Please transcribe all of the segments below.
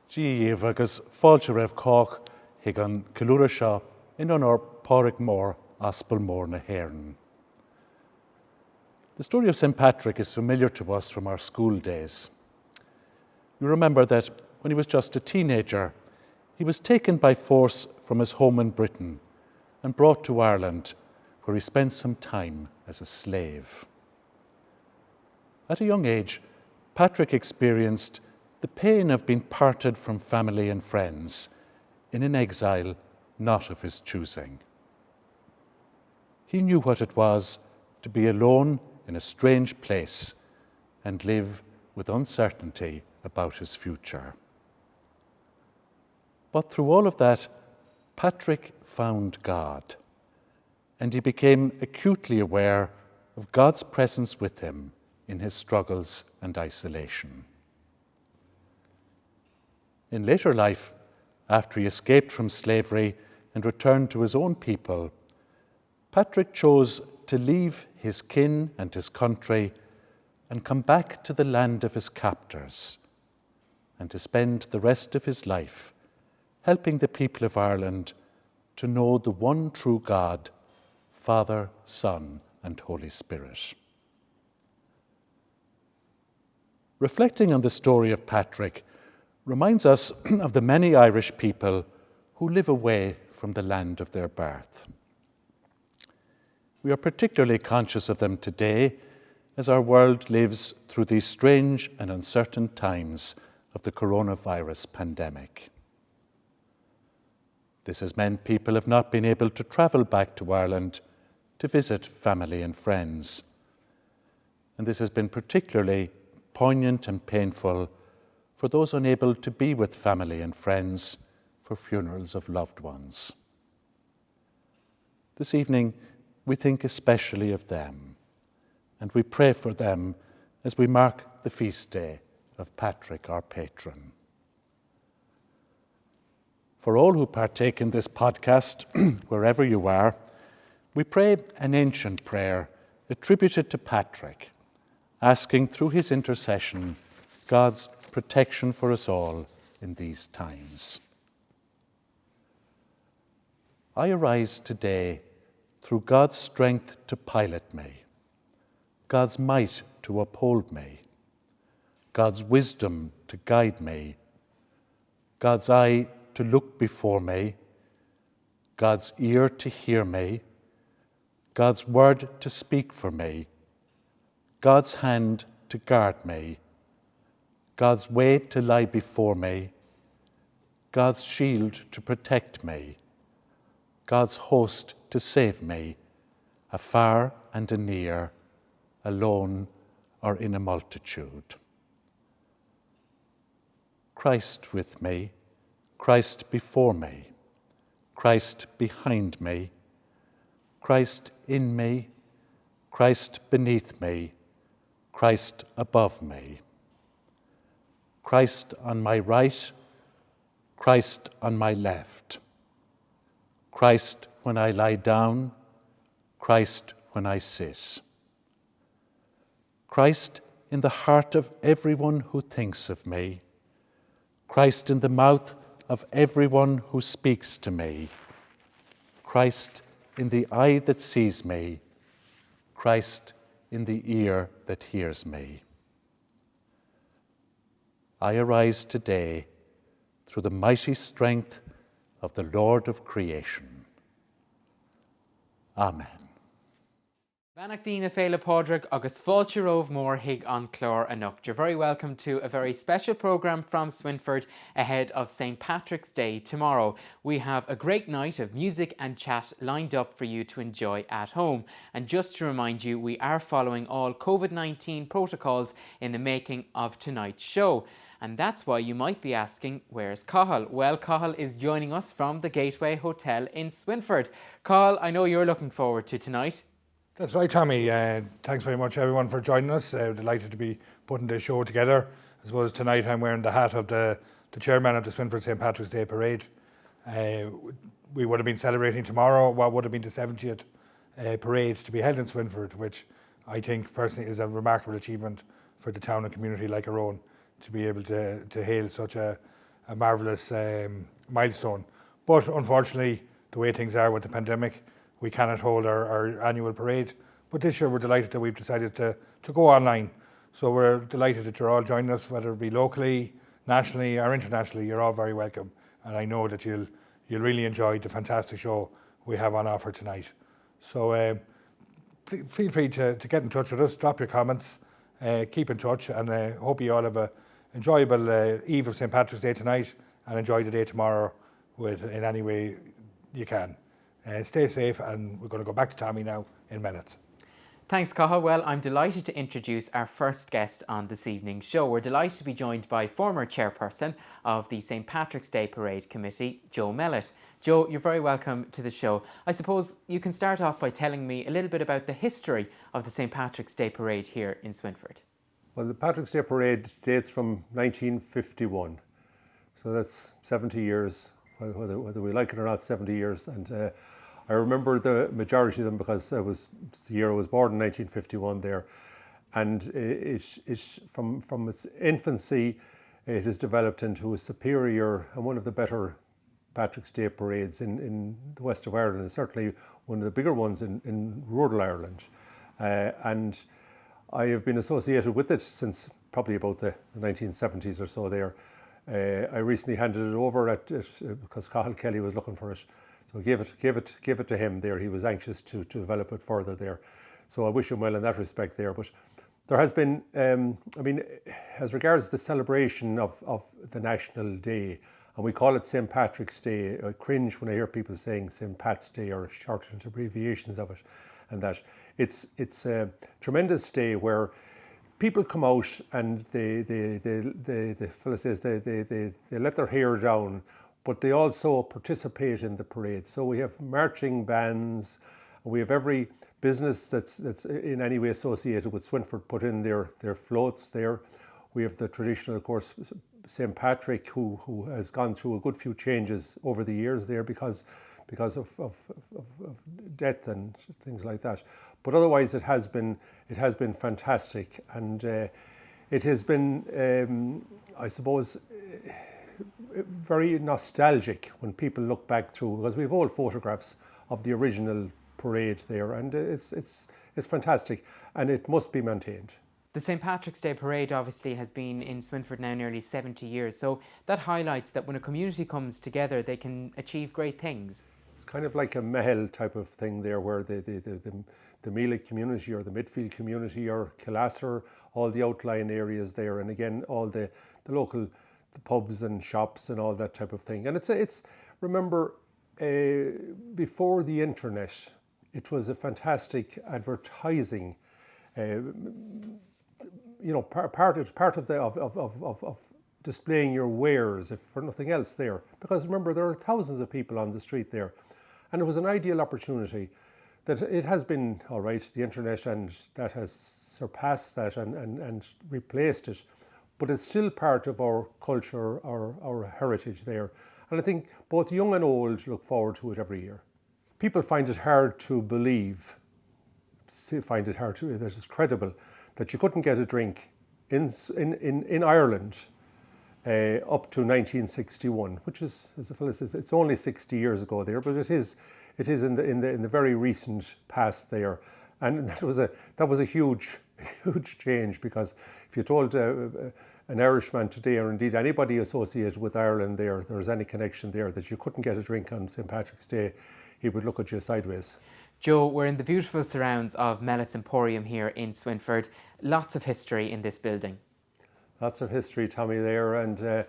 Díomh agus fáilte raibh cách ag an ceiliúradh seo in honor Pádraig Mór Aspal Mór na hÉireann. The story of St. Patrick is familiar to us from our school days. You remember that when he was just a teenager, he was taken by force from his home in Britain and brought to Ireland, where he spent some time as a slave. At a young age, Patrick experienced the pain of being parted from family and friends in an exile not of his choosing. He knew what it was to be alone in a strange place and live with uncertainty about his future. But through all of that, Patrick found God, and he became acutely aware of God's presence with him in his struggles and isolation. In later life, after he escaped from slavery and returned to his own people, Patrick chose to leave his kin and his country and come back to the land of his captors, and to spend the rest of his life helping the people of Ireland to know the one true God, Father, Son, and Holy Spirit. Reflecting on the story of Patrick reminds us of the many Irish people who live away from the land of their birth. We are particularly conscious of them today as our world lives through these strange and uncertain times of the coronavirus pandemic. This has meant people have not been able to travel back to Ireland to visit family and friends. And this has been particularly poignant and painful for those unable to be with family and friends for funerals of loved ones. This evening, we think especially of them, and we pray for them as we mark the feast day of Patrick, our patron. For all who partake in this podcast, wherever you are, we pray an ancient prayer attributed to Patrick, asking through his intercession God's protection for us all in these times. I arise today through God's strength to pilot me, God's might to uphold me, God's wisdom to guide me, God's eye to look before me, God's ear to hear me, God's word to speak for me, God's hand to guard me, God's way to lie before me, God's shield to protect me, God's host to save me, afar and anear, alone or in a multitude. Christ with me, Christ before me, Christ behind me, Christ in me, Christ beneath me, Christ above me. Christ on my right, Christ on my left. Christ when I lie down, Christ when I sit. Christ in the heart of everyone who thinks of me, Christ in the mouth of everyone who speaks to me, Christ in the eye that sees me, Christ in the ear that hears me. I arise today through the mighty strength of the Lord of creation. Amen. Banach Dina Féile Pádraig agus Fáilte Rómh Mór Hig an Clár Anocht. You're very welcome to a very special programme from Swinford ahead of St. Patrick's Day tomorrow. We have a great night of music and chat lined up for you to enjoy at home. And just to remind you, we are following all COVID-19 protocols in the making of tonight's show. And that's why you might be asking, where's Cathal? Well, Cathal is joining us from the Gateway Hotel in Swinford. Cathal, I know you're looking forward to tonight. That's right, Tommy. Thanks very much, everyone, for joining us. Delighted to be putting this show together. I suppose tonight I'm wearing the hat of the chairman of the Swinford St. Patrick's Day Parade. We would have been celebrating tomorrow what would have been the 70th parade to be held in Swinford, which I think personally is a remarkable achievement for the town and community like our own, to be able to hail such a marvellous milestone. But unfortunately, the way things are with the pandemic, we cannot hold our annual parade. But this year we're delighted that we've decided to go online. So we're delighted that you're all joining us, whether it be locally, nationally or internationally. You're all very welcome. And I know that you'll really enjoy the fantastic show we have on offer tonight. So feel free to get in touch with us, drop your comments, keep in touch, and hope you all have a enjoyable eve of St. Patrick's Day tonight and enjoy the day tomorrow in any way you can. Stay safe, and we're going to go back to Tommy now in minutes. Thanks, Cathal. Well, I'm delighted to introduce our first guest on this evening's show. We're delighted to be joined by former chairperson of the St. Patrick's Day Parade Committee, Joe Mellett. Joe, you're very welcome to the show. I suppose you can start off by telling me a little bit about the history of the St. Patrick's Day Parade here in Swinford. Well, the Patrick's Day Parade dates from 1951, so that's 70 years, whether we like it or not, 70 years. And I remember the majority of them because it was the year I was born in 1951 there. And it's from its infancy, it has developed into a superior and one of the better Patrick's Day parades in the west of Ireland, and certainly one of the bigger ones in rural Ireland. And I have been associated with it since probably about the 1970s or so there. I recently handed it over because Cathal Kelly was looking for it. So give it to him there. He was anxious to develop it further there. So I wish him well in that respect there. But there has been, as regards the celebration of the National Day, and we call it St. Patrick's Day. I cringe when I hear people saying St. Pat's Day or shortened abbreviations of it, and that it's a tremendous day where people come out and the fellow says they let their hair down, but they also participate in the parade. So we have marching bands, we have every business that's in any way associated with Swinford put in their floats there. We have the traditional, of course, St. Patrick, who has gone through a good few changes over the years there because because of death and things like that. But otherwise, it has been fantastic, and it has been, I suppose, very nostalgic when people look back through, because we have old photographs of the original parade there, and it's fantastic, and it must be maintained. The St. Patrick's Day Parade obviously has been in Swinford now nearly 70 years, so that highlights that when a community comes together, they can achieve great things. It's kind of like a Mehel type of thing there, where the Meelick community or the Midfield community or Killasser, all the outlying areas there, and again all the local pubs and shops and all that type of thing. And it's remember, before the internet, it was a fantastic advertising. Part of displaying your wares, if for nothing else, there. Because remember, there are thousands of people on the street there, and it was an ideal opportunity. That it has been all right, the internet, and that has surpassed that and replaced it, but it's still part of our culture, our heritage there. And I think both young and old look forward to it every year. People find it hard to believe, that it's credible that you couldn't get a drink in Ireland up to 1961, which is, as a fellow says, it's only 60 years ago there, but it is in the very recent past there, and that was a huge change, because if you told an Irishman today, or indeed anybody associated with Ireland there's any connection there, that you couldn't get a drink on St. Patrick's Day, he would look at you sideways. Joe, we're in the beautiful surrounds of Mellett's Emporium here in Swinford. Lots of history in this building. Lots of history, Tommy, there, and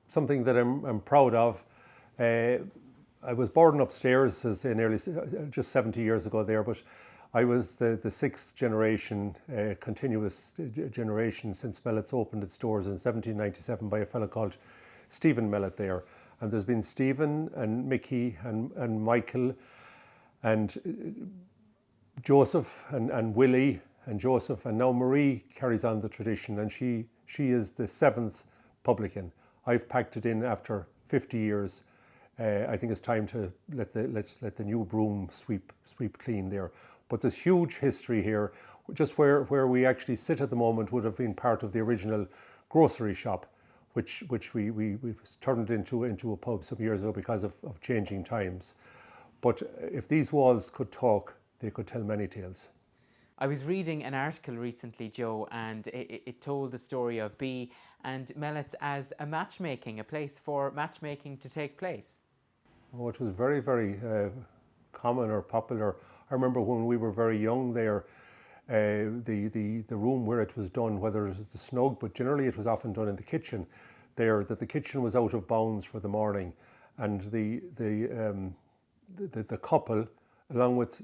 something that I'm proud of. I was born upstairs, as nearly just 70 years ago there, but I was the sixth generation, continuous generation, since Mellett's opened its doors in 1797 by a fellow called Stephen Mellett there. And there's been Stephen and Mickey and Michael and Joseph and Willie and Joseph, and now Marie carries on the tradition, and she is the seventh publican. I've packed it in after 50 years. I think it's time to let the new broom sweep clean there. But there's huge history here. Just where we actually sit at the moment would have been part of the original grocery shop, which we turned into a pub some years ago because of changing times. But if these walls could talk, they could tell many tales. I was reading an article recently, Joe, and it told the story of B and Mellett's as a place for matchmaking to take place. Oh, it was very, very common or popular. I remember when we were very young there, the room where it was done, whether it was the snug, but generally it was often done in the kitchen there, that the kitchen was out of bounds for the morning, and the couple, along with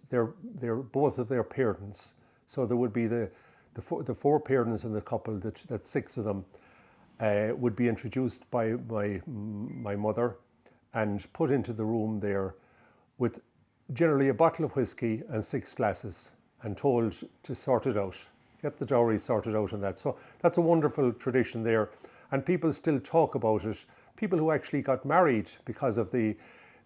both of their parents, so there would be the four parents in the couple, that six of them would be introduced by my mother and put into the room there with generally a bottle of whiskey and 6 glasses, and told to sort it out, get the dowry sorted out and that. So that's a wonderful tradition there, and people still talk about it. People who actually got married because of the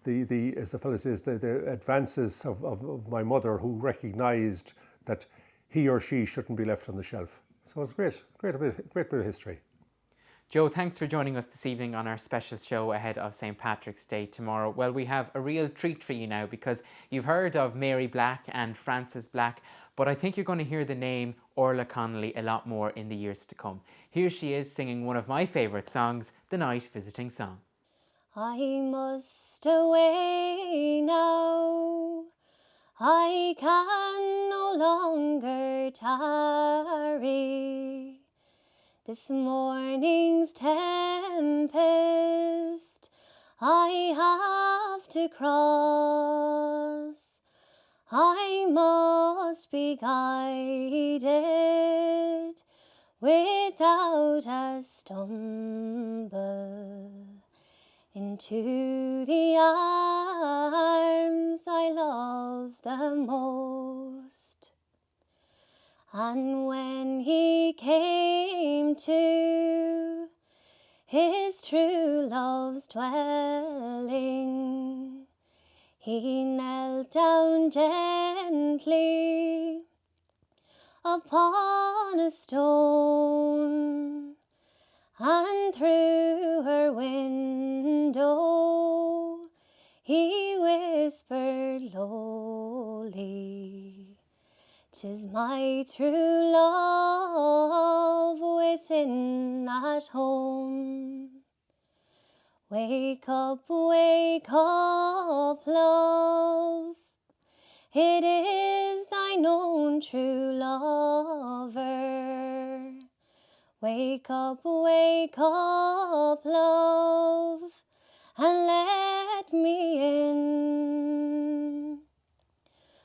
as the fellow says, the advances of my mother, who recognised that he or she shouldn't be left on the shelf. So it's great bit of history. Joe, thanks for joining us this evening on our special show ahead of St. Patrick's Day tomorrow. Well, we have a real treat for you now, because you've heard of Mary Black and Frances Black, but I think you're going to hear the name Orla Connolly a lot more in the years to come. Here she is singing one of my favourite songs, the Night Visiting Song. I must away now, I can no longer tarry. This morning's tempest I have to cross. I must be guided without a stumble into the arms I love the most. And when he came to his true love's dwelling, He knelt down gently upon a stone, and through her window he whispered lowly, "'Tis my true love within at home. Wake up, love, it is thine own true lover. Wake up, love, and let me in,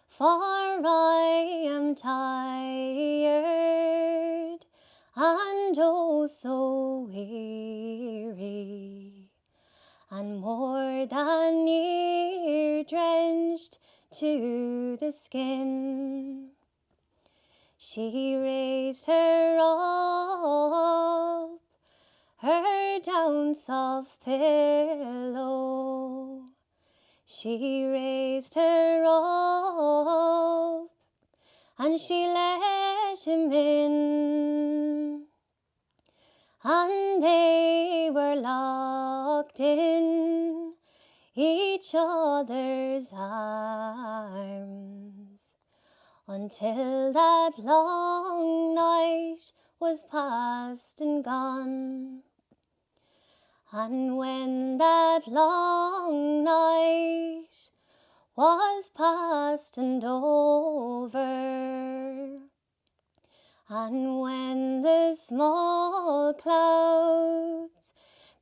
for I am tired and oh so weary, and more than near drenched to the skin." She raised her up, her down soft pillow. She raised her up, and she let him in, and they were locked in each other's arms, until that long night was past and gone. And when that long night was past and over, and when the small clouds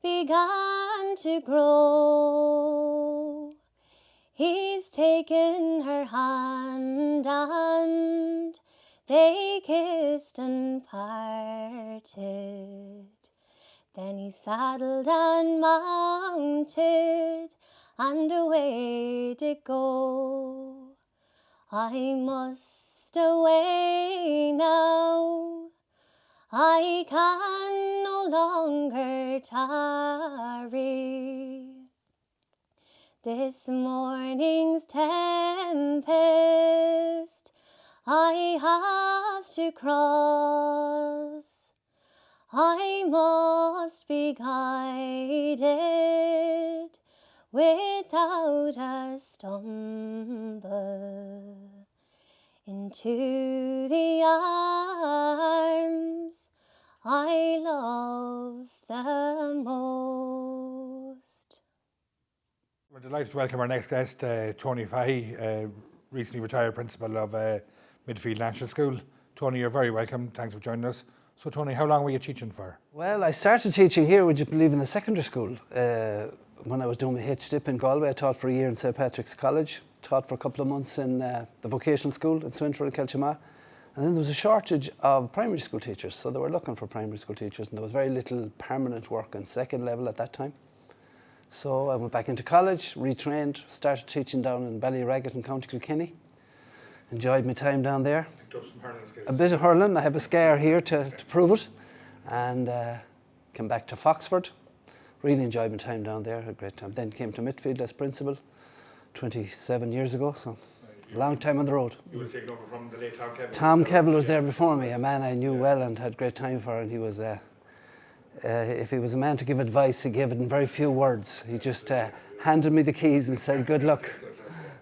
began to grow, he's taken her hand and they kissed and parted. Then he saddled and mounted, and away did go. I must away now, I can no longer tarry. This morning's tempest I have to cross. I must be guided without a stumble into the arms I love the most. We're delighted to welcome our next guest, Tony Fahy, recently retired principal of Midfield National School. Tony, you're very welcome. Thanks for joining us. So, Tony, how long were you teaching for? Well, I started teaching here, would you believe, in the secondary school. When I was doing my HDip in Galway, I taught for a year in St Patrick's College, taught for a couple of months in the vocational school in Swinford and Kelchima. And then there was a shortage of primary school teachers, so they were looking for primary school teachers, and there was very little permanent work in second level at that time. So I went back into college, retrained, started teaching down in Ballyraggett in County Kilkenny. Enjoyed my time down there. Picked up some hurling skills. A bit of hurling. I have a scar here to prove it. And came back to Foxford. Really enjoyed my time down there. Had a great time. Then came to Midfield as principal 27 years ago. So a long time on the road. You were taken over from the late Tom Cathal. Tom Cathal was there before me, a man I knew well and had great time for. And he was, if he was a man to give advice, he gave it in very few words. He just handed me the keys and said, "Good luck,"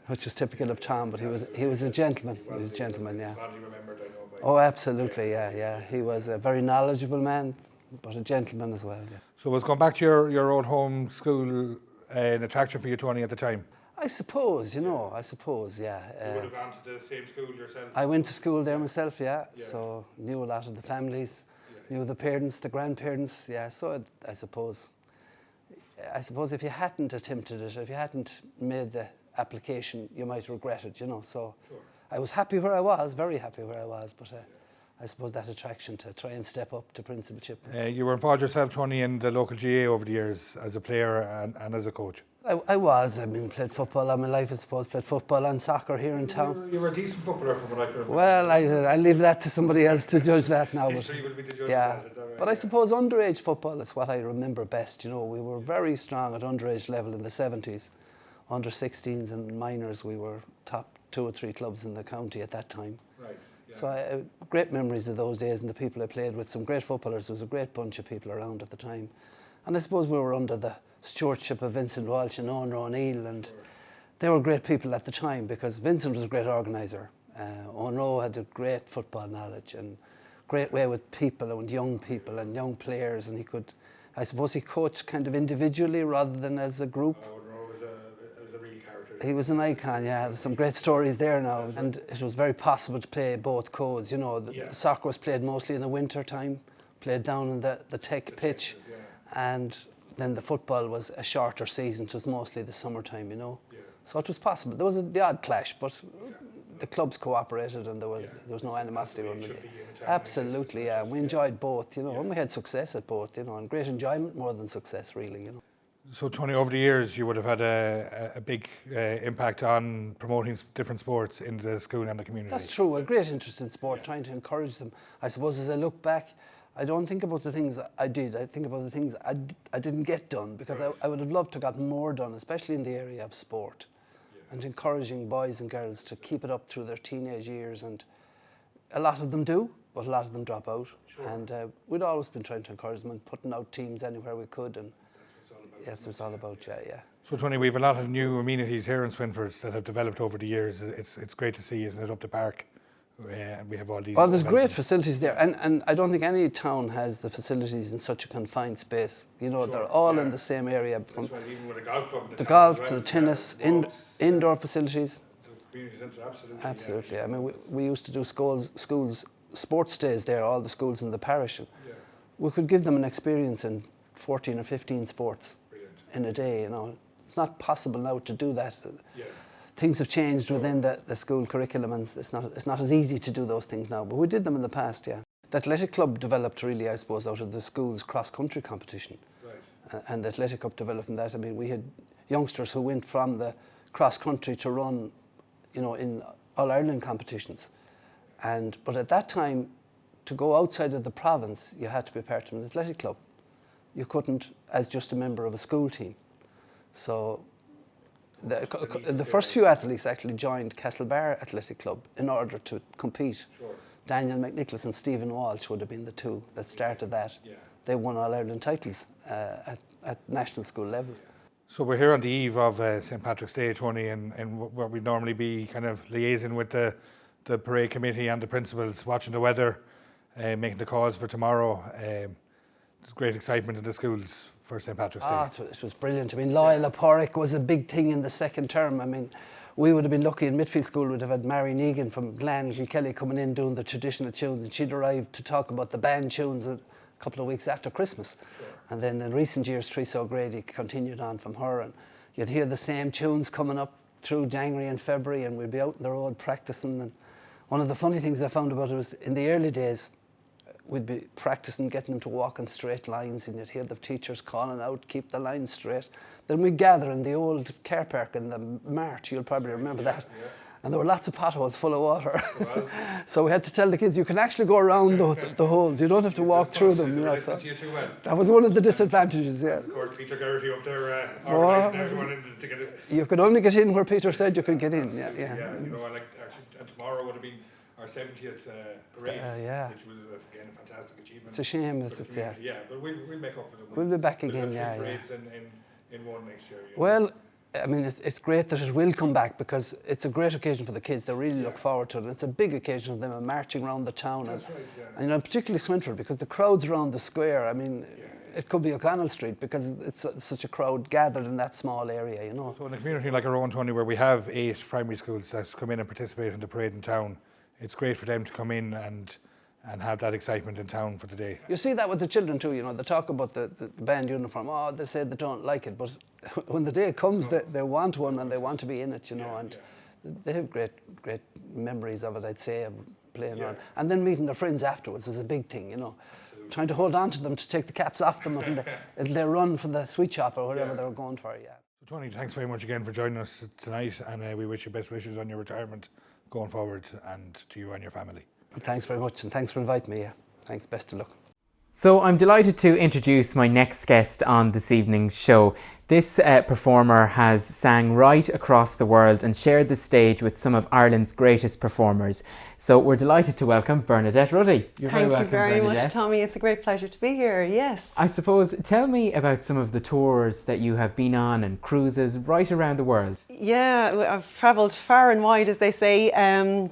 which was typical of Tom, but he was a gentleman. He was a gentleman, yeah. Fondly remembered, I know. Oh, absolutely, yeah. He was a very knowledgeable man, but a gentleman as well, yeah. So was going back to your old home school an attraction for you, Tony, at the time? I suppose, yeah. You would have gone to the same school yourself? I went to school there myself, yeah. So knew a lot of the families, knew the parents, the grandparents, yeah. So I suppose if you hadn't attempted it, if you hadn't made the application, you might regret it, So Sure. I was happy where I was, very happy where I was, but I suppose that attraction to try and step up to principalship. You were involved yourself, Tony, in the local GA over the years as a player and as a coach. I was. I mean, played football all my life, I suppose. Played football and soccer here in town. You were a decent footballer from what I can remember. Well, I leave that to somebody else to judge that now. History will be the judge of yeah, that, is that right? but I suppose underage football is what I remember best. We were very strong at underage level in the 70s. under 16s and minors, we were top 2 or 3 clubs in the county at that time. Right. Yeah. So great memories of those days and the people I played with, some great footballers. There was a great bunch of people around at the time. And I suppose we were under the stewardship of Vincent Walsh and Owen O'Neill, and they were great people at the time because Vincent was a great organiser. Owen had a great football knowledge and great way with people and young players, and I suppose he coached kind of individually rather than as a group. Was a real character. He was an icon, yeah. There's some great stories there now. And it was very possible to play both codes. You know, the soccer was played mostly in the winter time, played down in the tech pitch. And then the football was a shorter season. It was mostly the summertime, you know. Yeah. So it was possible. There was the odd clash, but the clubs cooperated and there was no animosity. Absolutely, yeah. We enjoyed both, you know, and we had success at both, you know, and great enjoyment more than success, really, you know. So, Tony, over the years, you would have had a big impact on promoting different sports in the school and the community. That's true. A great interest in sport, trying to encourage them. I suppose as I look back, I don't think about the things I did. I think about the things I didn't get done, because I would have loved to have got more done, especially in the area of sport, and encouraging boys and girls to keep it up through their teenage years. And a lot of them do, but a lot of them drop out. Sure. And we'd always been trying to encourage them and putting out teams anywhere we could. And yes, it was all about, yeah. So, Tony, we have a lot of new amenities here in Swinford that have developed over the years. It's great to see, isn't it, up the park? We have all these. Well, there's great facilities there, and I don't think any town has the facilities in such a confined space. You know, they're all in the same area. From even with a golf club, the golf to the tennis, indoor facilities. The community centre, absolutely. I mean, we used to do schools sports days there, all the schools in the parish. And we could give them an experience in 14 or 15 sports in a day. You know, it's not possible now to do that. Things have changed within the school curriculum, and it's not as easy to do those things now, but we did them in the past, yeah. The athletic club developed really, I suppose, out of the school's cross-country competition. Right. And the athletic club developed from that. I mean, we had youngsters who went from the cross-country to run, you know, in All-Ireland competitions. But at that time, to go outside of the province, you had to be part of an athletic club. You couldn't as just a member of a school team. So the first few athletes actually joined Cathal Athletic Club in order to compete. Sure. Daniel McNicholas and Stephen Walsh would have been the two that started that. Yeah. They won All-Ireland titles at national school level. So we're here on the eve of St. Patrick's Day, Tony, and what we'd normally be kind of liaising with the parade committee and the principals, watching the weather, making the calls for tomorrow. There's great excitement in the schools for St. Patrick's Day. It was brilliant. I mean, Loyal Porrick was a big thing in the second term. I mean, we would have been lucky in Midfield School, would have had Mary Negan from Glen Kilkelly coming in doing the traditional tunes, and she'd arrived to talk about the band tunes a couple of weeks after Christmas. Sure. And then in recent years, Teresa O'Grady continued on from her, and you'd hear the same tunes coming up through January and February, and we'd be out on the road practicing. And one of the funny things I found about it was in the early days, we'd be practicing getting them to walk in straight lines, and you'd hear the teachers calling out, keep the lines straight. Then we'd gather in the old car park in the March, you'll probably remember that. Yeah. And there were lots of potholes full of water. So we had to tell the kids, you can actually go around the holes, you don't have to walk through them. You know, so that was one of the disadvantages, yeah. Of course, Peter Geraghty up there organising everyone to get it. You could only get in where Peter said you could get in, yeah. You know, and tomorrow would have been our 70th parade, which was, again, a fantastic achievement. It's a shame, Yeah, but we'll make up for them. We'll be back again, parades in one next year. Well, I mean, it's great that it will come back, because it's a great occasion for the kids. They really look forward to it. It's a big occasion for them, marching around the town. That's right, and you know, particularly Swinford, because the crowds around the square, I mean, it could be O'Connell Street, because it's such a crowd gathered in that small area, you know. So in a community like our own, Tony, where we have 8 primary schools that come in and participate in the parade in town, it's great for them to come in and have that excitement in town for the day. You see that with the children too, you know, they talk about the band uniform, they say they don't like it, but when the day comes, they want one and they want to be in it, you know, and they have great memories of it, I'd say, of playing on. And then meeting their friends afterwards was a big thing, you know. Absolutely. Trying to hold on to them to take the caps off them until they run for the sweet shop or whatever they were going for, So Tony, thanks very much again for joining us tonight, and we wish you best wishes on your retirement going forward, and to you and your family. Thanks very much, and thanks for inviting me. Thanks, best of luck. So I'm delighted to introduce my next guest on this evening's show. This performer has sang right across the world and shared the stage with some of Ireland's greatest performers. So we're delighted to welcome Bernadette Ruddy. You're very welcome, Thank you very Bernadette. much, Tommy. It's a great pleasure to be here, yes. I suppose, tell me about some of the tours that you have been on and cruises right around the world. Yeah, I've travelled far and wide, as they say,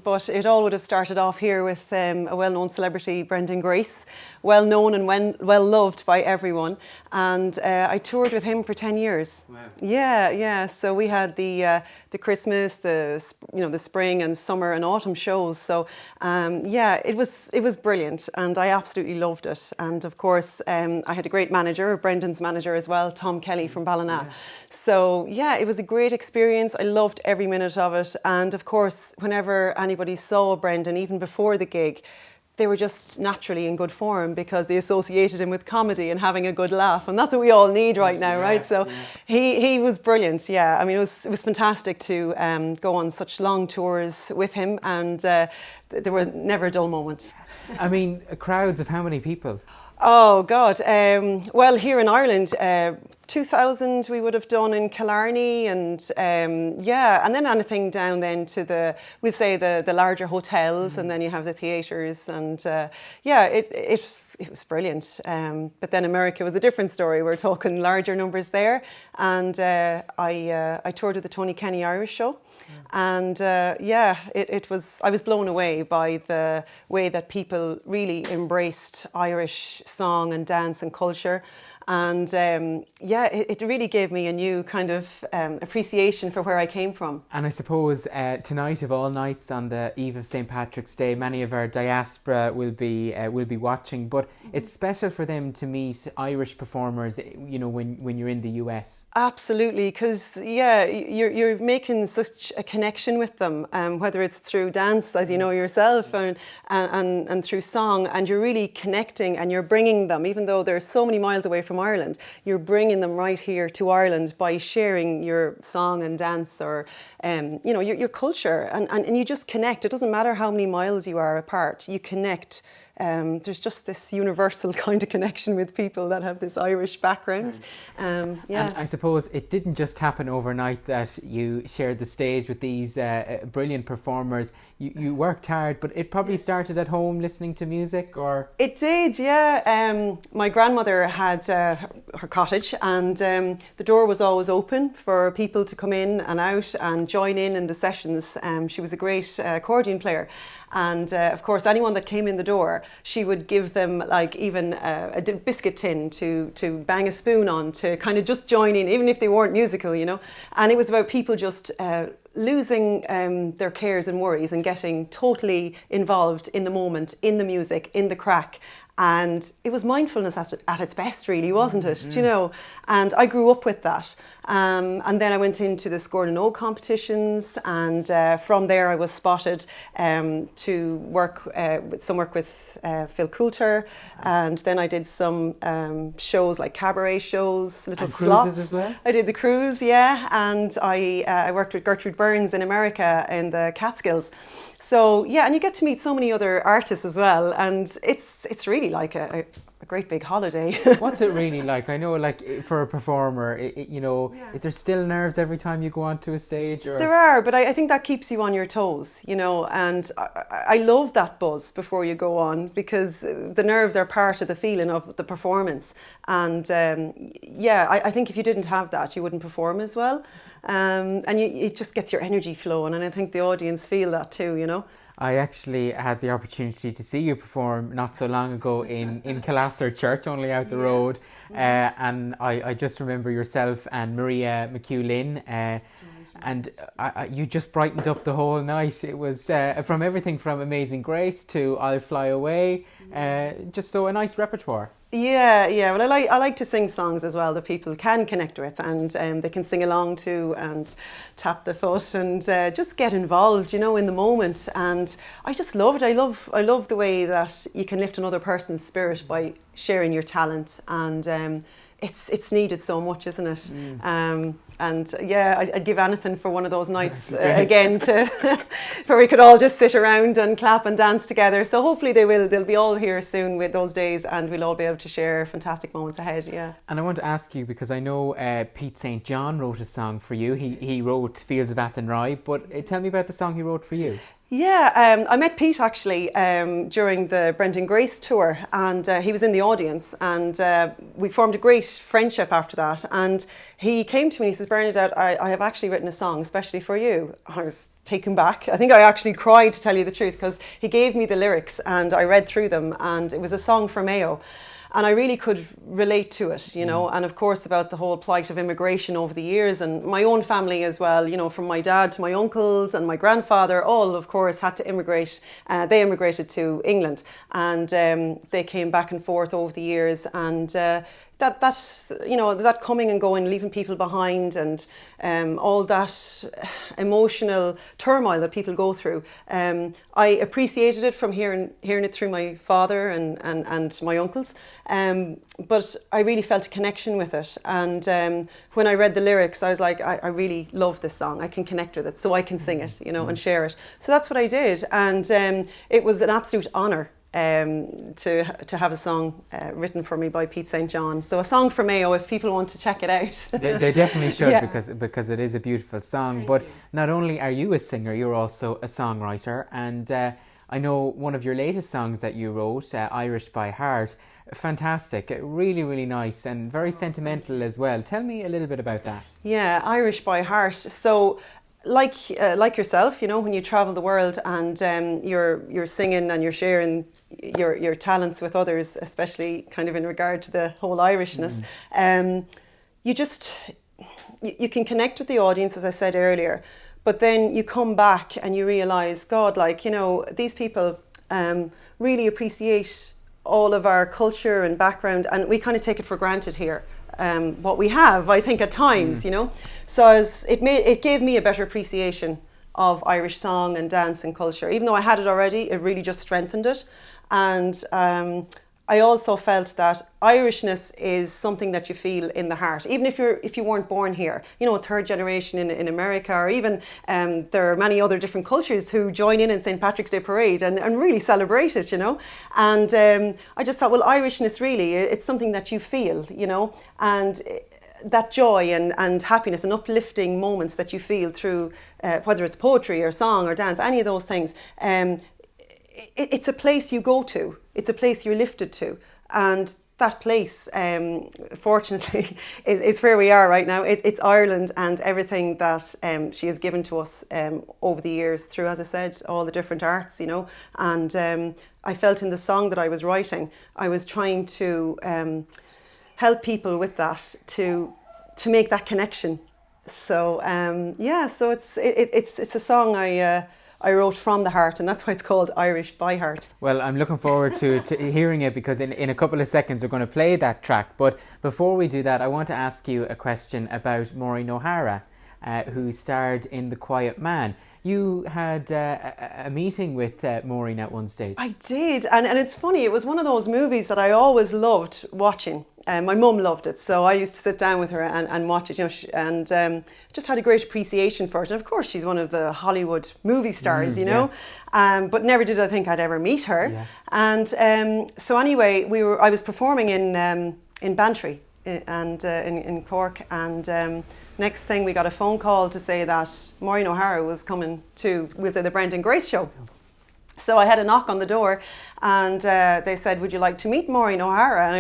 but it all would have started off here with a well-known celebrity, Brendan Grace, well known and well loved by everyone, and I toured with him for 10 years. Wow. Yeah. So we had the Christmas, the spring and summer and autumn shows. So it was brilliant, and I absolutely loved it. And of course, I had a great manager, Brendan's manager as well, Tom Kelly from Ballina. Yeah. So yeah, it was a great experience. I loved every minute of it. And of course, whenever anybody saw Brendan, even before the gig, they were just naturally in good form because they associated him with comedy and having a good laugh, and that's what we all need right now, right? So he was brilliant. Yeah, I mean, it was fantastic to go on such long tours with him, and there were never a dull moment. I mean, crowds of how many people? Oh God! Well, here in Ireland, 2,000 we would have done in Killarney, and and then anything down then to the larger hotels, and then you have the theatres, and it was brilliant. But then America was a different story. We're talking larger numbers there, and I toured with the Tony Kenny Irish Show. And I was blown away by the way that people really embraced Irish song and dance and culture. And it really gave me a new kind of appreciation for where I came from. And I suppose tonight of all nights, on the eve of St. Patrick's Day, many of our diaspora will be watching. But it's special for them to meet Irish performers, when you're in the US. Absolutely, because you're making such a connection with them, whether it's through dance, as you know yourself, and through song, and you're really connecting, and you're bringing them, even though they're so many miles away from Ireland, you're bringing them right here to Ireland by sharing your song and dance, or your culture, and you just connect. It doesn't matter how many miles you are apart, you connect. There's just this universal kind of connection with people that have this Irish background. And I suppose it didn't just happen overnight that you shared the stage with these brilliant performers. You worked hard, but it probably started at home listening to music, or? It did, yeah. My grandmother had her cottage, and the door was always open for people to come in and out and join in the sessions. She was a great accordion player. And of course, anyone that came in the door, she would give them like even a biscuit tin to bang a spoon on, to kind of just join in, even if they weren't musical, And it was about people just losing their cares and worries and getting totally involved in the moment, in the music, in the crack. And it was mindfulness at its best, really, wasn't it? Mm-hmm. And I grew up with that. And then I went into the Score and O competitions, and from there I was spotted to work with Phil Coulter, and then I did some shows like cabaret shows, little and slots. Cruises as well? I did the cruise, yeah, and I worked with Gertrude Burns in America in the Catskills. So yeah, and you get to meet so many other artists as well, and it's really like a great big holiday. What's it really like? I know, like, for a performer, is there still nerves every time you go onto a stage? Or? There are, but I think that keeps you on your toes, and I love that buzz before you go on, because the nerves are part of the feeling of the performance. And I think if you didn't have that, you wouldn't perform as well. And it just gets your energy flowing, and I think the audience feel that too, I actually had the opportunity to see you perform not so long ago in Cathal Church, only out the road. And I just remember yourself and Maria McHugh-Lynn, and you just brightened up the whole night. It was from everything from Amazing Grace to I'll Fly Away, just so a nice repertoire. Yeah. Well, I like to sing songs as well that people can connect with, and they can sing along to, and tap the foot, and just get involved, in the moment. And I just love it. I love the way that you can lift another person's spirit by sharing your talent, and it's needed so much, isn't it? And yeah, I'd give anything for one of those nights again to where we could all just sit around and clap and dance together. So hopefully they'll be all here soon with those days, and we'll all be able to share fantastic moments ahead. Yeah. And I want to ask you, because I know Pete St. John wrote a song for you. He wrote Fields of Athenry, but tell me about the song he wrote for you. Yeah, I met Pete actually during the Brendan Grace tour, and he was in the audience, and we formed a great friendship after that. And he came to me and he says, Bernadette, I have actually written a song especially for you. I was taken back. I think I actually cried, to tell you the truth, because he gave me the lyrics and I read through them, and it was a song for Mayo. And I really could relate to it, you know, and of course about the whole plight of immigration over the years, and my own family as well, you know, from my dad to my uncles and my grandfather, all of course had to immigrate. They immigrated to England, and they came back and forth over the years, and that's you know, that coming and going, leaving people behind, and all that emotional turmoil that people go through. I appreciated it from hearing it through my father and my uncles, but I really felt a connection with it. And when I read the lyrics, I was like, I really love this song. I can connect with it, so I can sing it, you know, and share it. So that's what I did, and it was an absolute honour to have a song written for me by Pete St. John. So a song for Mayo, if people want to check it out. They definitely should, Yeah. because it is a beautiful song. But not only are you a singer, you're also a songwriter. And I know one of your latest songs that you wrote, Irish by Heart, fantastic, really, really nice and very sentimental as well. Tell me a little bit about that. Yeah, Irish by Heart. So like yourself, you know, when you travel the world and you're singing and you're sharing your talents with others, especially kind of in regard to the whole Irishness, you can connect with the audience, as I said earlier, but then you come back and you realise, God, like, you know, these people really appreciate all of our culture and background, and we kind of take it for granted here. What we have, I think, at times, you know. So it gave me a better appreciation of Irish song and dance and culture. Even though I had it already, it really just strengthened it. And I also felt that Irishness is something that you feel in the heart, even if you weren't born here. You know, a third generation in America, or even there are many other different cultures who join in St. Patrick's Day parade and really celebrate it, you know. And I just thought, well, Irishness really, it's something that you feel, you know, and that joy and happiness and uplifting moments that you feel through, whether it's poetry or song or dance, any of those things. It's a place you go to. It's a place you're lifted to. And that place, fortunately, is where we are right now. It's Ireland, and everything that she has given to us over the years through, as I said, all the different arts, you know. And I felt in the song that I was writing, I was trying to help people with that, to make that connection. So yeah, so it's a song I wrote from the heart, and that's why it's called Irish by Heart. Well, I'm looking forward to hearing it, because in a couple of seconds we're going to play that track. But before we do that, I want to ask you a question about Maureen O'Hara, who starred in The Quiet Man. You had a meeting with Maureen at one stage. I did, and it's funny, it was one of those movies that I always loved watching. My mum loved it, so I used to sit down with her and watch it, you know, and just had a great appreciation for it. And of course, she's one of the Hollywood movie stars, you know, but never did I think I'd ever meet her. Yeah. And so anyway, I was performing in Bantry and in Cork, and next thing we got a phone call to say that Maureen O'Hara was coming to, we'll say, the Brendan Grace show. So I had a knock on the door, and they said, would you like to meet Maureen O'Hara? And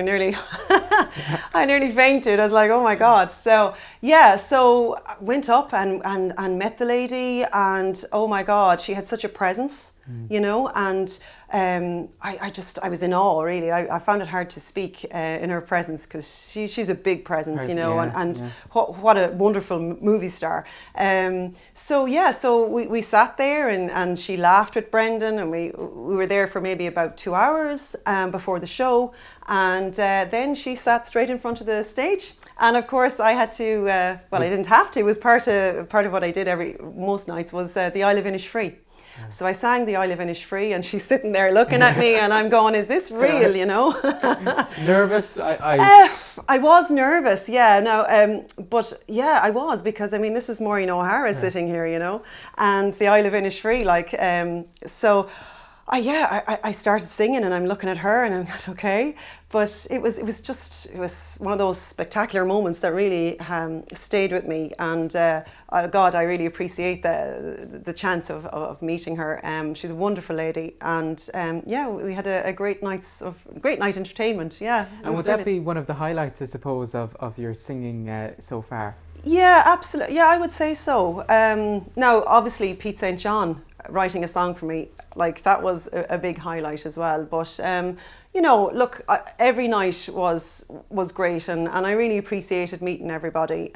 I nearly fainted. I was like, oh my God. So yeah, so I went up and met the lady, and oh my God, she had such a presence, you know, and I was in awe, really. I found it hard to speak in her presence, because she's a big presence, you know, and what a wonderful movie star. So yeah, so we sat there, and she laughed with Brendan, and we were there for maybe about 2 hours before the show, and then she sat straight in front of the stage. And of course I had to, well, I didn't have to, it was part of what I did most nights, was the I Live Inishfree. So I sang the I Live Innisfree, and she's sitting there looking at me, and I'm going, is this real, you know? Nervous? I was nervous, yeah, no, but yeah, I was, because I mean, this is Maureen O'Hara sitting here, you know, and the I Live Innisfree, like, so I started singing, and I'm looking at her, and I'm like, okay, but it was one of those spectacular moments that really stayed with me, and God, I really appreciate the chance of meeting her. She's a wonderful lady, and yeah, we had a great night entertainment. Yeah, and would that be one of the highlights, I suppose, of your singing so far? Yeah, absolutely. Yeah, I would say so. Now, obviously, Pete St. John writing a song for me, like, that was a big highlight as well. But you know, look, every night was great, and I really appreciated meeting everybody.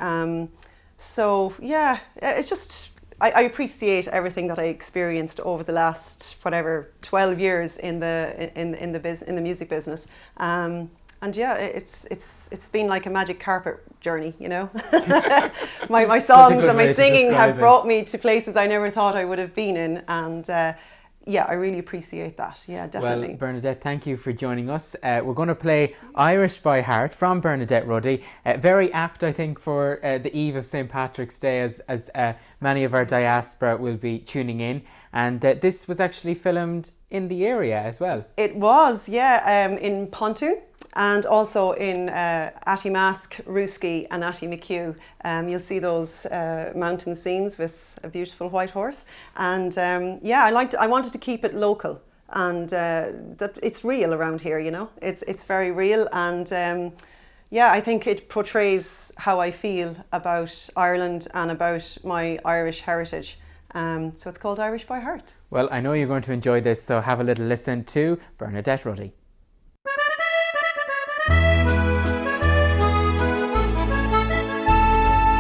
So yeah, it's just I appreciate everything that I experienced over the last 12 years in the music business. And yeah, it's been like a magic carpet journey, you know. my songs and my singing have brought me to places I never thought I would have been in, and yeah, I really appreciate that. Yeah, definitely. Well, Bernadette, thank you for joining us. We're going to play Irish by Heart from Bernadette Ruddy. Very apt, I think, for the eve of St. Patrick's Day, as many of our diaspora will be tuning in. And this was actually filmed in the area as well. It was, yeah, in Pontoon, and also in Attymask, Rooski and Attymcue. You'll see those mountain scenes with a beautiful white horse. And yeah, I wanted to keep it local, and that it's real around here, you know. It's very real, and yeah, I think it portrays how I feel about Ireland and about my Irish heritage. So it's called Irish by Heart. Well, I know you're going to enjoy this, so have a little listen to Bernadette Ruddy.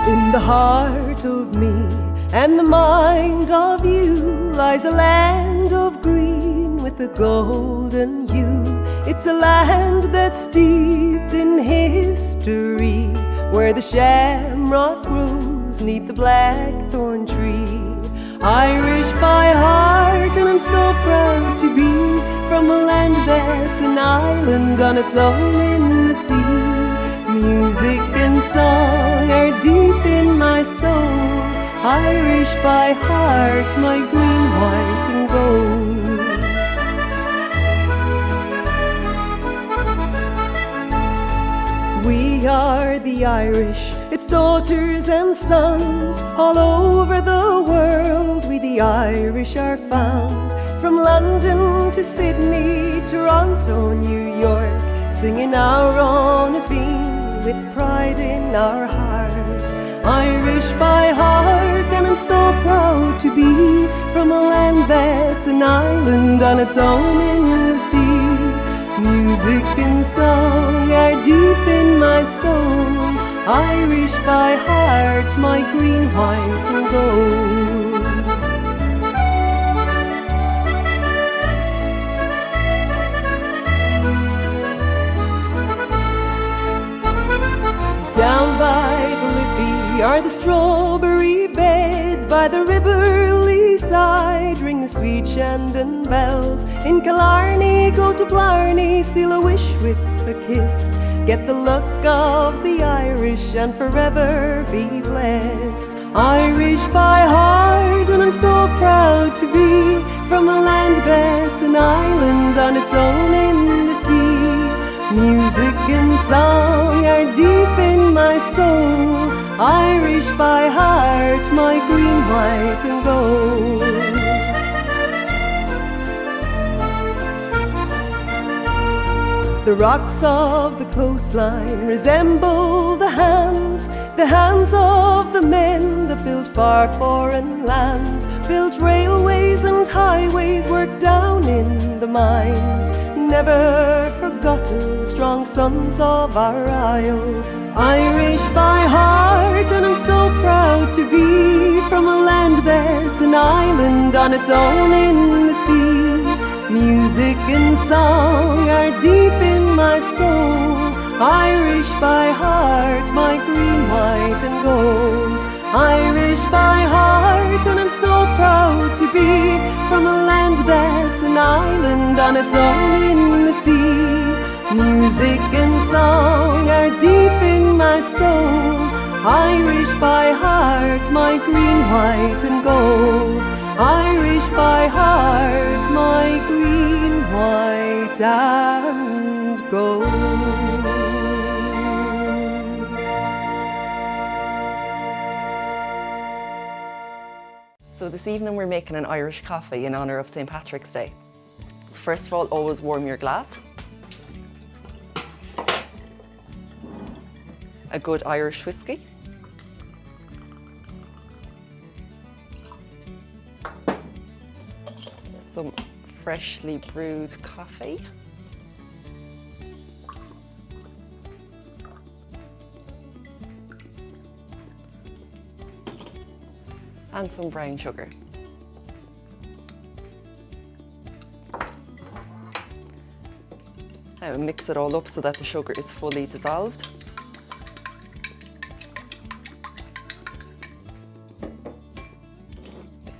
In the heart of me and the mind of you lies a land of green with a golden hue. It's a land that's steeped in history, where the shamrock grows 'neath the blackthorn tree. Irish by heart, and I'm so proud to be from a land that's an island on its own in the sea. Music and song are deep in my soul. Irish by heart, my green, white and gold. We are the Irish, its daughters and sons. All over the world we the Irish are found. From London to Sydney, Toronto, New York, singing our own theme with pride in our hearts. Irish by heart, and I'm so proud to be from a land that's an island on its own in the sea. Music and song are deep in my soul. Irish by heart, my green, white and gold. Down by the Liffey are the strawberry beds. By the river Lee side ring the sweet Shandon bells. In Killarney go to Blarney, seal a wish with a kiss. Get the luck of the Irish and forever be blessed. Irish by heart, and I'm so proud to be from a land that's an island on its own in the sea. Music and song are deep in my soul. Irish by heart, my green, white and gold. The rocks of the coastline resemble the hands of the men that built far foreign lands, built railways and highways, worked down in the mines. Never forgotten, strong sons of our isle. Irish by heart, and I'm so proud to be from a land that's an island on its own in the sea. Music and song are deep in my soul. Irish by heart, my green, white and gold. Irish by heart, and I'm so proud to be from on its own in the sea. Music and song are deep in my soul. Irish by heart, my green, white and gold. Irish by heart, my green, white and gold. So this evening we're making an Irish coffee in honour of St. Patrick's Day. So first of all, always warm your glass. A good Irish whiskey. Some freshly brewed coffee. And some brown sugar. Now mix it all up so that the sugar is fully dissolved.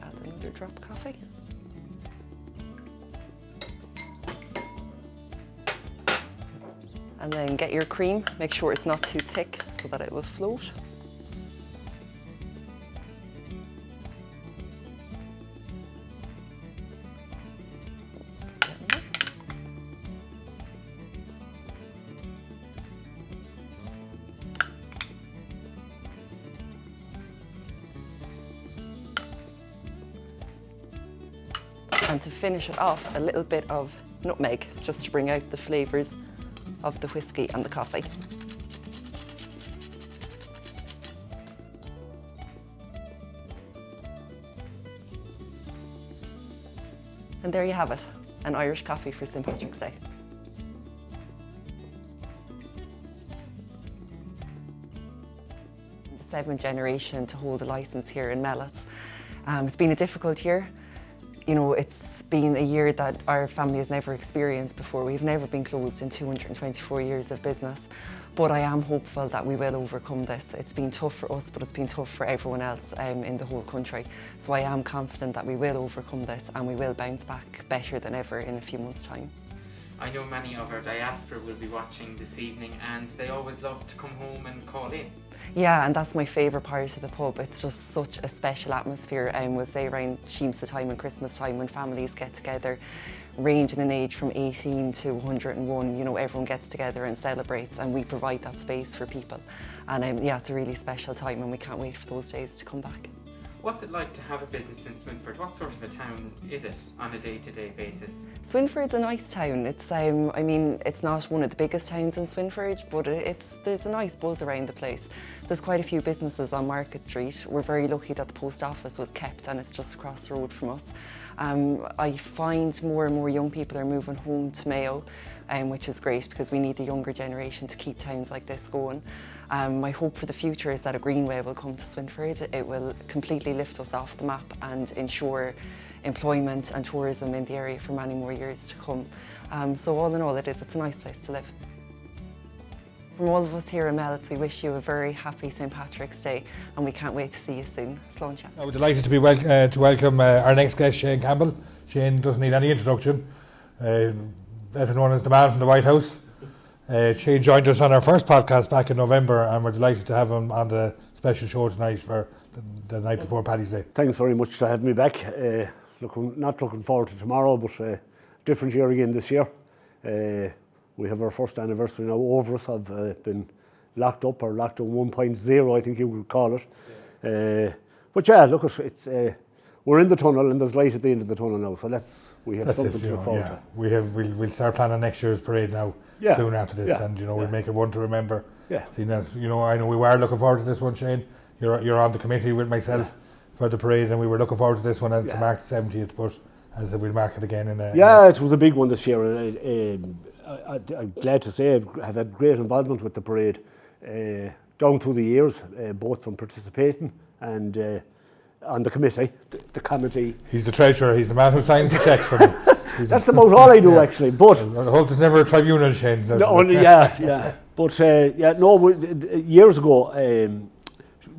Add another drop of coffee. And then get your cream, make sure it's not too thick so that it will float. And to finish it off, a little bit of nutmeg, just to bring out the flavours of the whiskey and the coffee. And there you have it, an Irish coffee for St. Patrick's Day. The seventh generation to hold a licence here in Mellets. It's been a difficult year. You know, it's been a year that our family has never experienced before. We've never been closed in 224 years of business, but I am hopeful that we will overcome this. It's been tough for us, but it's been tough for everyone else in the whole country. So I am confident that we will overcome this and we will bounce back better than ever in a few months' time. I know many of our diaspora will be watching this evening and they always love to come home and call in. Yeah, and that's my favourite part of the pub. It's just such a special atmosphere. We'll say around Sheemsa time and Christmas time when families get together, ranging in age from 18 to 101. You know, everyone gets together and celebrates, and we provide that space for people. And yeah, it's a really special time, and we can't wait for those days to come back. What's it like to have a business in Swinford? What sort of a town is it on a day-to-day basis? Swinford's a nice town. It's I mean, it's not one of the biggest towns in Swinford, but there's a nice buzz around the place. There's quite a few businesses on Market Street. We're very lucky that the post office was kept and it's just across the road from us. I find more and more young people are moving home to Mayo, which is great because we need the younger generation to keep towns like this going. My hope for the future is that a greenway will come to Swinford. It will completely lift us off the map and ensure employment and tourism in the area for many more years to come. So all in all, it's a nice place to live. From all of us here in Mellets, we wish you a very happy St. Patrick's Day and we can't wait to see you soon. Slán. We're delighted to be to welcome our next guest, Shane Campbell. Shane doesn't need any introduction. Better known as the man from the White House. Shane joined us on our first podcast back in November and we're delighted to have him on the special show tonight for the night before Paddy's Day. Thanks very much for having me back. Not looking forward to tomorrow, but different year again this year. We have our first anniversary now over us. I've been locked up or locked on 1.0, I think you would call it. But yeah, look, we're in the tunnel and there's light at the end of the tunnel now, so we have something to look forward to. We'll start planning next year's parade now soon after this, and we'll make it one to remember. Yeah. Seeing that, I know we were looking forward to this one, Shane. You're on the committee with myself for the parade, and we were looking forward to this one to mark the 70th, but as I said, we'll mark it again in it was a big one this year. I'm glad to say I've had great involvement with the parade down through the years, both from participating and on the committee, the committee. He's the treasurer, he's the man who signs the checks for me. That's about all I do actually, but I hope there's never a tribunal, Shane. But years ago,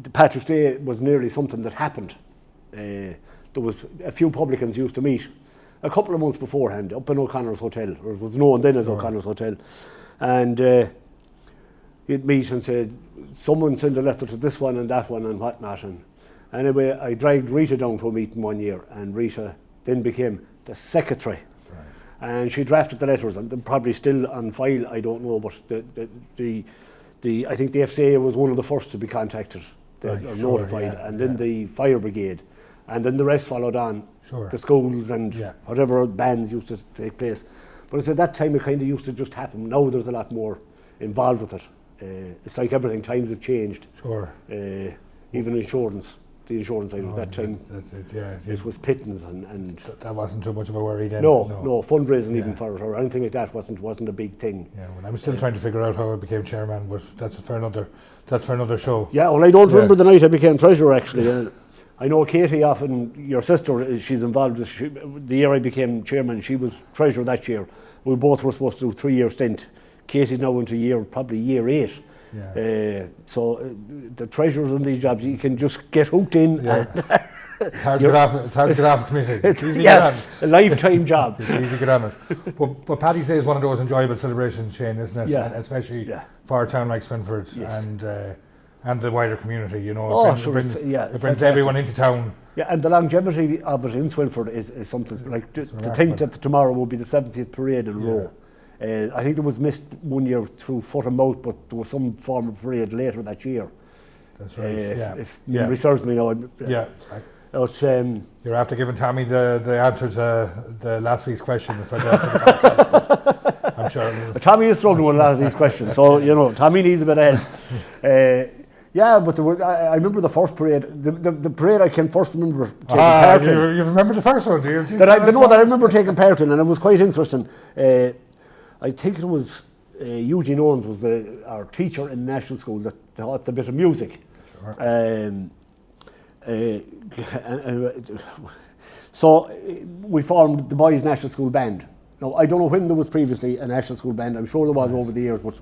the Patrick's Day was nearly something that happened. There was a few publicans used to meet a couple of months beforehand up in O'Connor's Hotel, or it was known then as O'Connor's Hotel. And he'd meet and say, someone send a letter to this one and that one and whatnot. And anyway, I dragged Rita down to a meeting one year, and Rita then became the secretary. And she drafted the letters, and they're probably still on file, I don't know, but I think the FCA was one of the first to be contacted, or notified, and then the fire brigade, and then the rest followed on, the schools and whatever bands used to take place. But I said that time it kind of used to just happen. Now there's a lot more involved with it. It's like everything, times have changed. Even insurance. The insurance side of that time, it was pittance, and that wasn't too much of a worry then. No, fundraising even for it or anything like that wasn't a big thing. Yeah, well, I'm still trying to figure out how I became chairman, but that's for another show. Yeah, well, I don't remember the night I became treasurer actually. I know Katie, often your sister, she's involved. The year I became chairman, she was treasurer that year. We both were supposed to do a 3-year stint. Katie's now into probably year 8. So the treasurers in these jobs, you can just get hooked in. It's hard to get off a committee. It's easy to get on. A lifetime job. It's easy to get on it. But Paddy's Day is one of those enjoyable celebrations, Shane, isn't it? And especially for a town like Swinford and the wider community, you know. It brings everyone into town. Yeah, and the longevity of it in Swinford is something like to think that tomorrow will be the 70th parade in a row. I think there was missed one year through foot and mouth, but there was some form of parade later that year. That's right. If memory serves me now. You're after giving Tommy the answer to the last week's question for the podcast, I'm sure. Tommy is struggling with a lot of these questions, so you know Tommy needs a bit of help. But I remember the first parade. The parade I can first remember taking part in. You remember the first one, do you? That I remember taking part in, and it was quite interesting. I think it was Eugene Owens was our teacher in national school that taught a bit of music. So we formed the Boys National School Band. Now, I don't know when there was previously a national school band. I'm sure there was over the years, but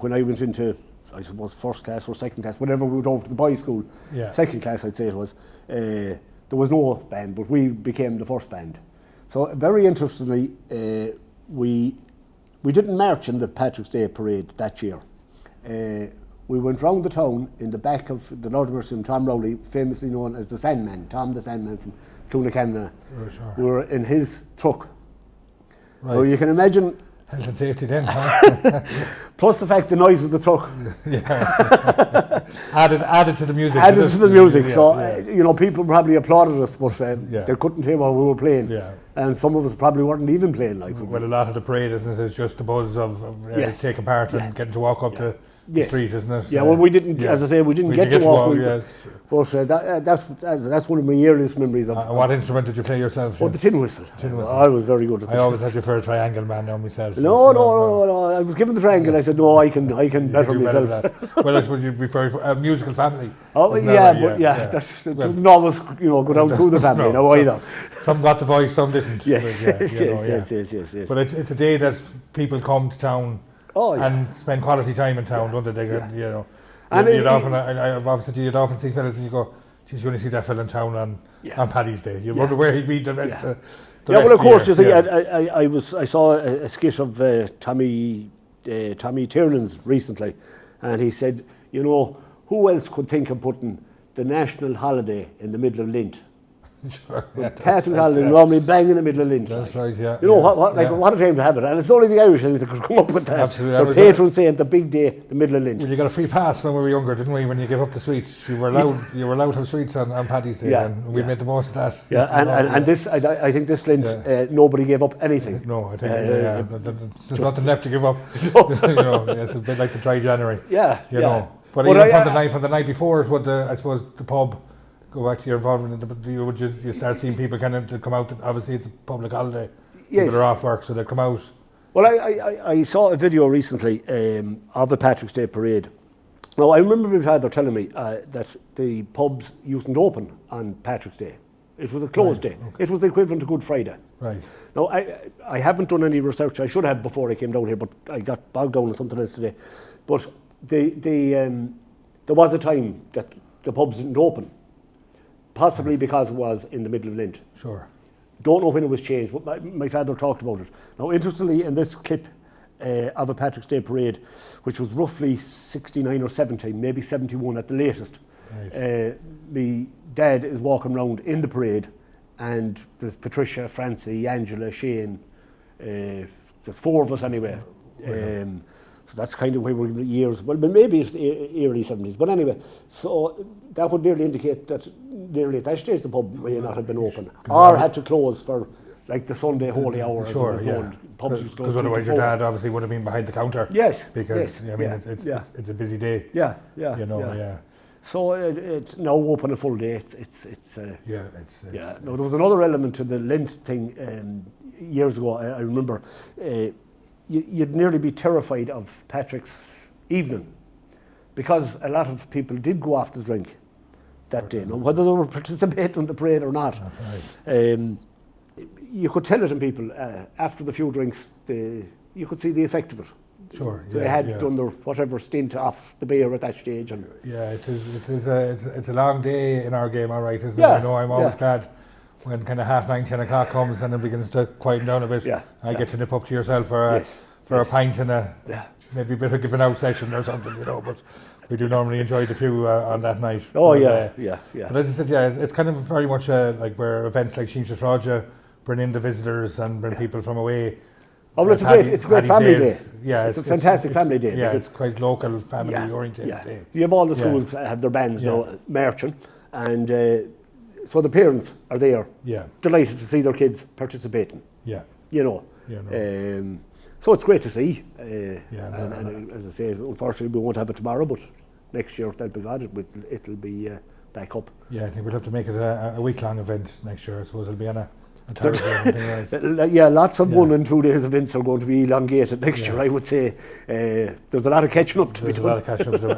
when I went into, I suppose, first class or second class, whenever we went over to the boys' school, second class I'd say it was, there was no band, but we became the first band. So very interestingly, we didn't march in the Patrick's Day parade that year. We went round the town in the back of the Lord Museum, Tom Rowley, famously known as the Sandman, Tom the Sandman from Tullacanna. We were in his truck. So you can imagine... Health and safety then, huh? Plus the fact the noise of the truck. Added to the music. Added to the music. You know, people probably applauded us, but they couldn't hear what we were playing. And some of us probably weren't even playing. Well, a lot of the parade, isn't it, is just the buzz of taking part and getting to walk up the street, isn't it? Yeah, well, we didn't, as I say, we didn't get to walk. But that's one of my earliest memories of. And what instrument did you play yourself? Oh, the tin whistle. I was very good at the tin whistle. I always had you for a triangle man now myself. No. I was given the triangle. I said, no, I can better myself. Well, I suppose you'd be very a musical family. Oh, that doesn't always, go down through the family now either. Some got the voice, some didn't. Yes. But it's a day that people come to town and spend quality time in town, don't they? I've often said to you, you'd often see fellas and you go, geez, you only see that fella in town on Paddy's Day. You wonder where he'd be the rest of the well, of course, you see, I saw a skit of Tommy Tiernan's recently, and he said, who else could think of putting the national holiday in the middle of Lent? Cathal holiday normally bang in the middle of Lent. That's right, yeah. What a time to have it. And it's only the Irish that could come up with that. Absolutely. The patron saint, the big day, the middle of Lent. Well, you got a free pass when we were younger, didn't we? When you gave up the sweets, you were allowed to have sweets on Paddy's Day, and we made the most of that. Yeah, and this, I think this Lent, nobody gave up anything. No, I think there's nothing left to give up. It's a bit like the dry January. But even from the night before, I suppose the pub. Go back to your involvement you start seeing people kind of come out. Obviously, it's a public holiday. Yes. People are off work, so they come out. Well, I saw a video recently of the Patrick's Day parade. Now, I remember my father telling me that the pubs used to open on Patrick's Day. It was a closed day. Okay. It was the equivalent of Good Friday. Right. Now, I haven't done any research. I should have before I came down here, but I got bogged down on something else today. But there was a time that the pubs didn't open. Possibly because it was in the middle of Lent. Sure. Don't know when it was changed, but my father talked about it. Now, interestingly, in this clip of a Patrick's Day parade, which was roughly 69 or 70, maybe 71 at the latest, my dad is walking around in the parade, and there's Patricia, Francie, Angela, Shane, there's 4 of us anyway. So that's kind of where we're years, well, maybe it's early 70s, but anyway, so that would nearly indicate that nearly at that stage the pub may not have been open, or had to close for like the Sunday holy hour. Sure, yeah. Because otherwise your dad obviously would have been behind the counter. Yes. Because, yes, I mean, it's a busy day. Yeah. You know, yeah. So it's now open a full day. It's yeah. No, there was another element to the Lent thing years ago. I remember you'd nearly be terrified of Patrick's evening, because a lot of people did go off to drink that day. Now, whether they were participating in the parade or not, you could tell it in people after the few drinks. You could see the effect of it. Sure. They had done their whatever stint off the beer at that stage, and it's a long day in our game, all right, isn't it? Yeah, I know I'm always glad when kind of 9:30, 10 o'clock comes and it begins to quieten down a bit. I get to nip up to yourself for a pint and maybe a bit of giving out session or something, you know. But we do normally enjoy the few on that night. Oh, but, yeah. But as I said, it's kind of very much like where events like Sheemshire Rája bring in the visitors and bring people from away. Oh, well, it's a great family day. Yeah, it's a fantastic family day. Yeah, it's quite local, family oriented day. You have all the schools have their bands now marching, and so the parents are there, delighted to see their kids participating. Yeah, you know. So it's great to see. And as I say, unfortunately we won't have it tomorrow, but next year, thank God, it'll be back up. Yeah, I think we'll have to make it a week-long event next year. I suppose it'll be on a Thursday. Right? Yeah, lots of 1 and 2 days events are going to be elongated next year, I would say. There's a lot of catching up to be done.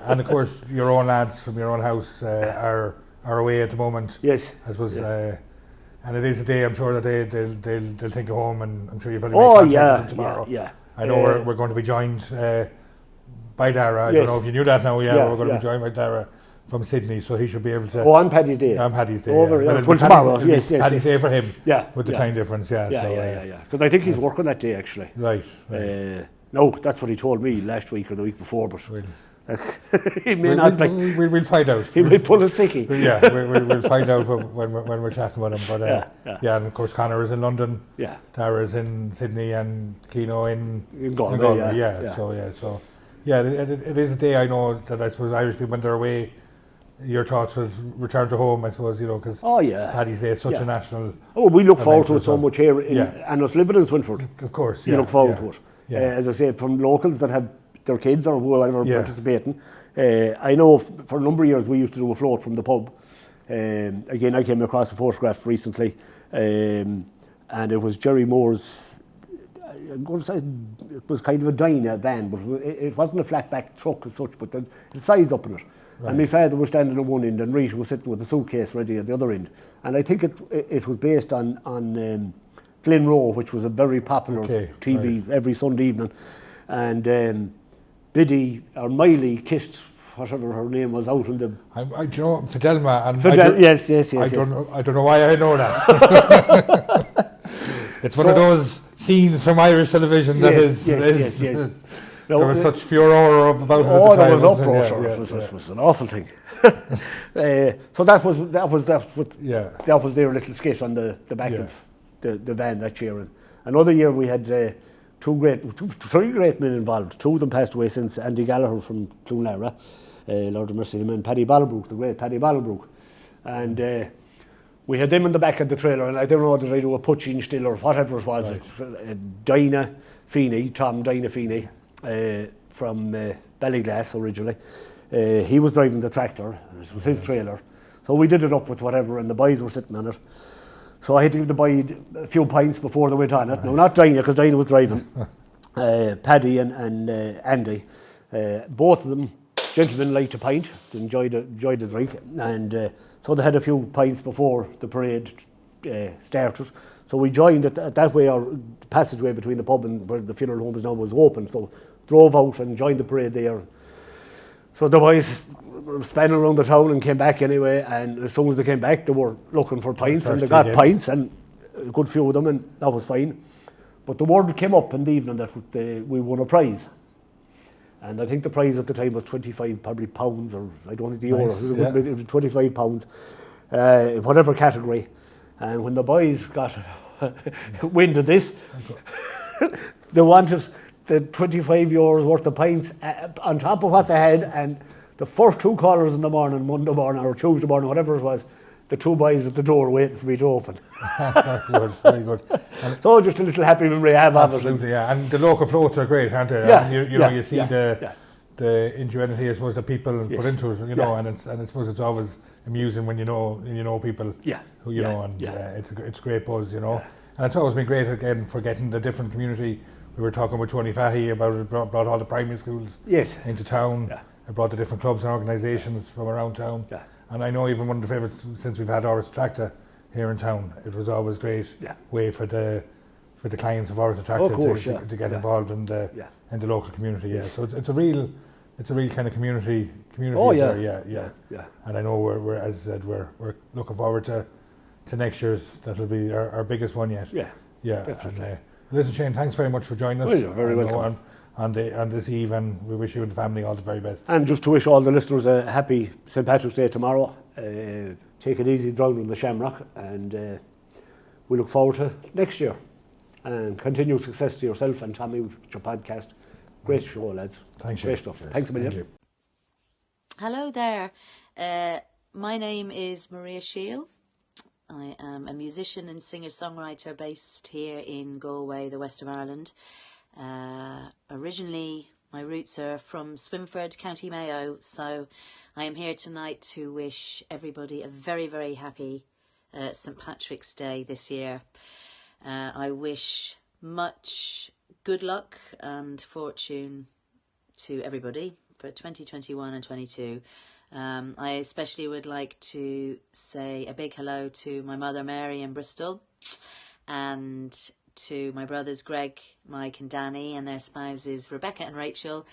And of course, your own lads from your own house are away at the moment. Yes. I suppose, and it is a day I'm sure that they'll think of home, and I'm sure you'll probably make contact with them tomorrow. Yeah. I know we're going to be joined by Dara. I don't know if you knew that now. We're going to be joined by Dara from Sydney, so he should be able to. Oh, on Paddy's Day. On Paddy's Day. Well, tomorrow. Yes. Paddy's Day for him. Yeah. With the time difference. Yeah. Because I think he's working that day actually. Right. No, that's what he told me last week or the week before, but. Really? He may not. We'll find out. He may pull a sickie. We'll find out when we're chatting with him. But and of course Conor is in London. Yeah. Dara is in Sydney, and Keno in Galway. It is a day I know that I suppose Irish people when they're away. Your thoughts was return to home, I suppose, you know, because Paddy's Day is such a national. Oh, we look forward to it so much here, and us living in Swinford. Of course, you look forward to it. As I say, from locals that have their kids or whoever participating. I know for a number of years we used to do a float from the pub. Again, I came across a photograph recently, and it was Jerry Moore's. I'm going to say it was kind of a Dyna van, but it wasn't a flat back truck as such, but the sides up in it. Right. And my father was standing at one end, and Rita was sitting with a suitcase ready at the other end. And I think it was based on Glen Rowe, which was a very popular TV every Sunday evening. And Biddy or Miley kissed whatever her name was out in the. Do you know Fidelma? And yes. I don't know why I know that. It's one of those scenes from Irish television that is. There was such furore about it at the time. There was uproar. It was an awful thing. So that was their little skit on the back of the van that year. And another year we had three great men involved. 2 of them passed away since. Andy Gallagher from Clonlara, Lord of Mercy, and Paddy Ballabrook, the great Paddy Ballabrook. And we had them in the back of the trailer, and I don't know whether they do a putching still or whatever it was. Dinah Feeney, Tom Dinah Feeney, from Ballyglass originally. He was driving the tractor, and it was his trailer. So we did it up with whatever, and the boys were sitting on it. So I had to give the boy a few pints before they went on it. No, not Dinah, because Dinah was driving. Paddy and Andy, both of them, gentlemen, liked a pint, enjoyed the drink, and so they had a few pints before the parade started. So we joined it that way, or the passageway between the pub and where the funeral home is now was open. So drove out and joined the parade there. So the boys spanning around the town and came back anyway. And as soon as they came back, they were looking for pints, and they got pints. And a good few of them, and that was fine. But the word came up in the evening that we won a prize. And I think the prize at the time was 25 probably pounds, or I don't think the euro, it was 25 pounds, whatever category. And when the boys got wind of this, they wanted the 25 euros worth of pints on top of what they had, and the first 2 callers in the morning, Monday morning or Tuesday morning, whatever it was, the 2 boys at the door waiting for me to open. Very good. So just a little happy memory I have of it. Absolutely, yeah. And the local floats are great, aren't they? Yeah, And you see the ingenuity, I suppose, that people put into it, and I suppose it's always amusing when you know people who you know, and it's a great buzz, And it's always been great again for getting the different community. We were talking with Tony Fahey about it, brought all the primary schools into town. Yeah. It brought the different clubs and organisations from around town. Yeah. And I know even one of the favourites since we've had Oris Tracta here in town, it was always great way for the clients of Oris Tracta to get involved in the local community. Yeah. So it's a real kind of community. Oh yeah. And I know we're as I said, we're looking forward to next year's. That'll be our biggest one yet. Yeah. Definitely. And, listen, Shane, thanks very much for joining us. Well, you're very welcome. On this eve, and we wish you and the family all the very best. And just to wish all the listeners a happy St. Patrick's Day tomorrow. Take it easy down on the Shamrock, and we look forward to next year. And continued success to yourself and Tommy with your podcast. Great show, lads. Thanks, great stuff. Thanks a million. Hello there. My name is Maria Shield. I am a musician and singer-songwriter based here in Galway, the west of Ireland. Originally, my roots are from Swinford, County Mayo, so I am here tonight to wish everybody a very, very happy St. Patrick's Day this year. I wish much good luck and fortune to everybody for 2021 and 22. I especially would like to say a big hello to my mother Mary in Bristol, and to my brothers Greg, Mike and Danny, and their spouses Rebecca and Rachel,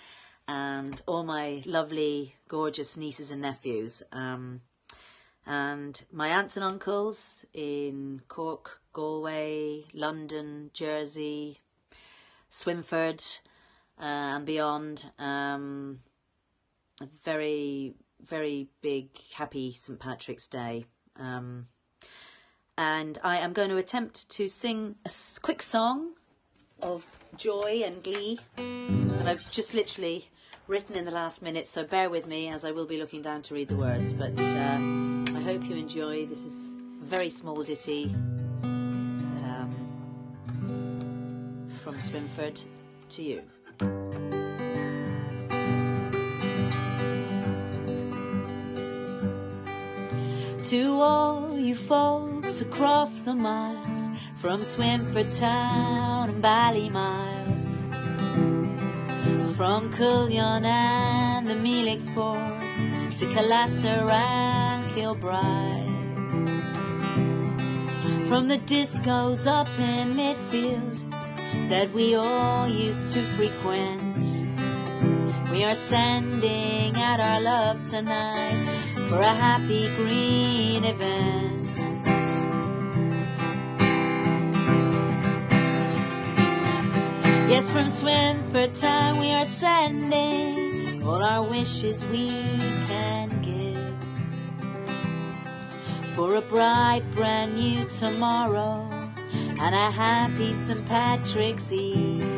and all my lovely gorgeous nieces and nephews, and my aunts and uncles in Cork, Galway, London, Jersey, Swinford, and beyond. A very, very big happy St. Patrick's Day. And I am going to attempt to sing a quick song of joy and glee that I've just literally written in the last minute, so bear with me as I will be looking down to read the words, but I hope you enjoy. This is a very small ditty from Swinford to you. To all you folks across the miles, from Swinford town and Ballymiles, from Cullion and the Meelick Fords to Calasser and Kilbride, from the discos up in Midfield that we all used to frequent, we are sending out our love tonight for a happy green event. Yes, from Swinford town we are sending all our wishes we can give for a bright brand new tomorrow and a happy St. Patrick's Eve.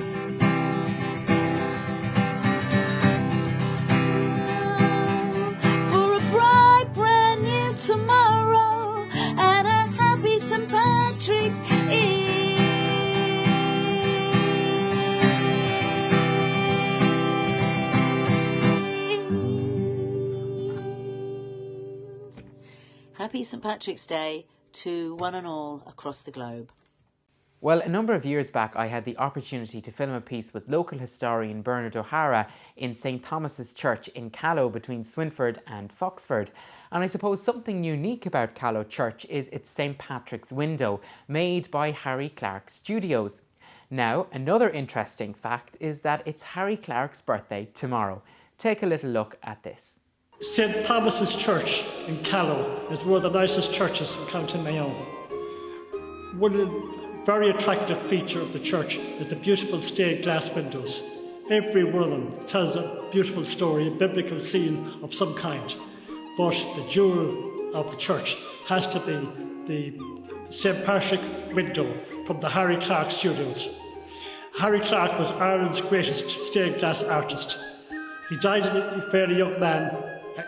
Tomorrow and a happy St. Patrick's Eve. Happy St. Patrick's Day to one and all across the globe. Well, a number of years back, I had the opportunity to film a piece with local historian Bernard O'Hara in St. Thomas's Church in Callow between Swinford and Foxford. And I suppose something unique about Callow Church is its St. Patrick's window, made by Harry Clark Studios. Now, another interesting fact is that it's Harry Clark's birthday tomorrow. Take a little look at this. St. Thomas's Church in Callow is one of the nicest churches in County Mayo. One very attractive feature of the church is the beautiful stained glass windows. Every one of them tells a beautiful story, a biblical scene of some kind. But the jewel of the church has to be the St. Patrick window from the Harry Clark studios. Harry Clark was Ireland's greatest stained glass artist. He died as a fairly young man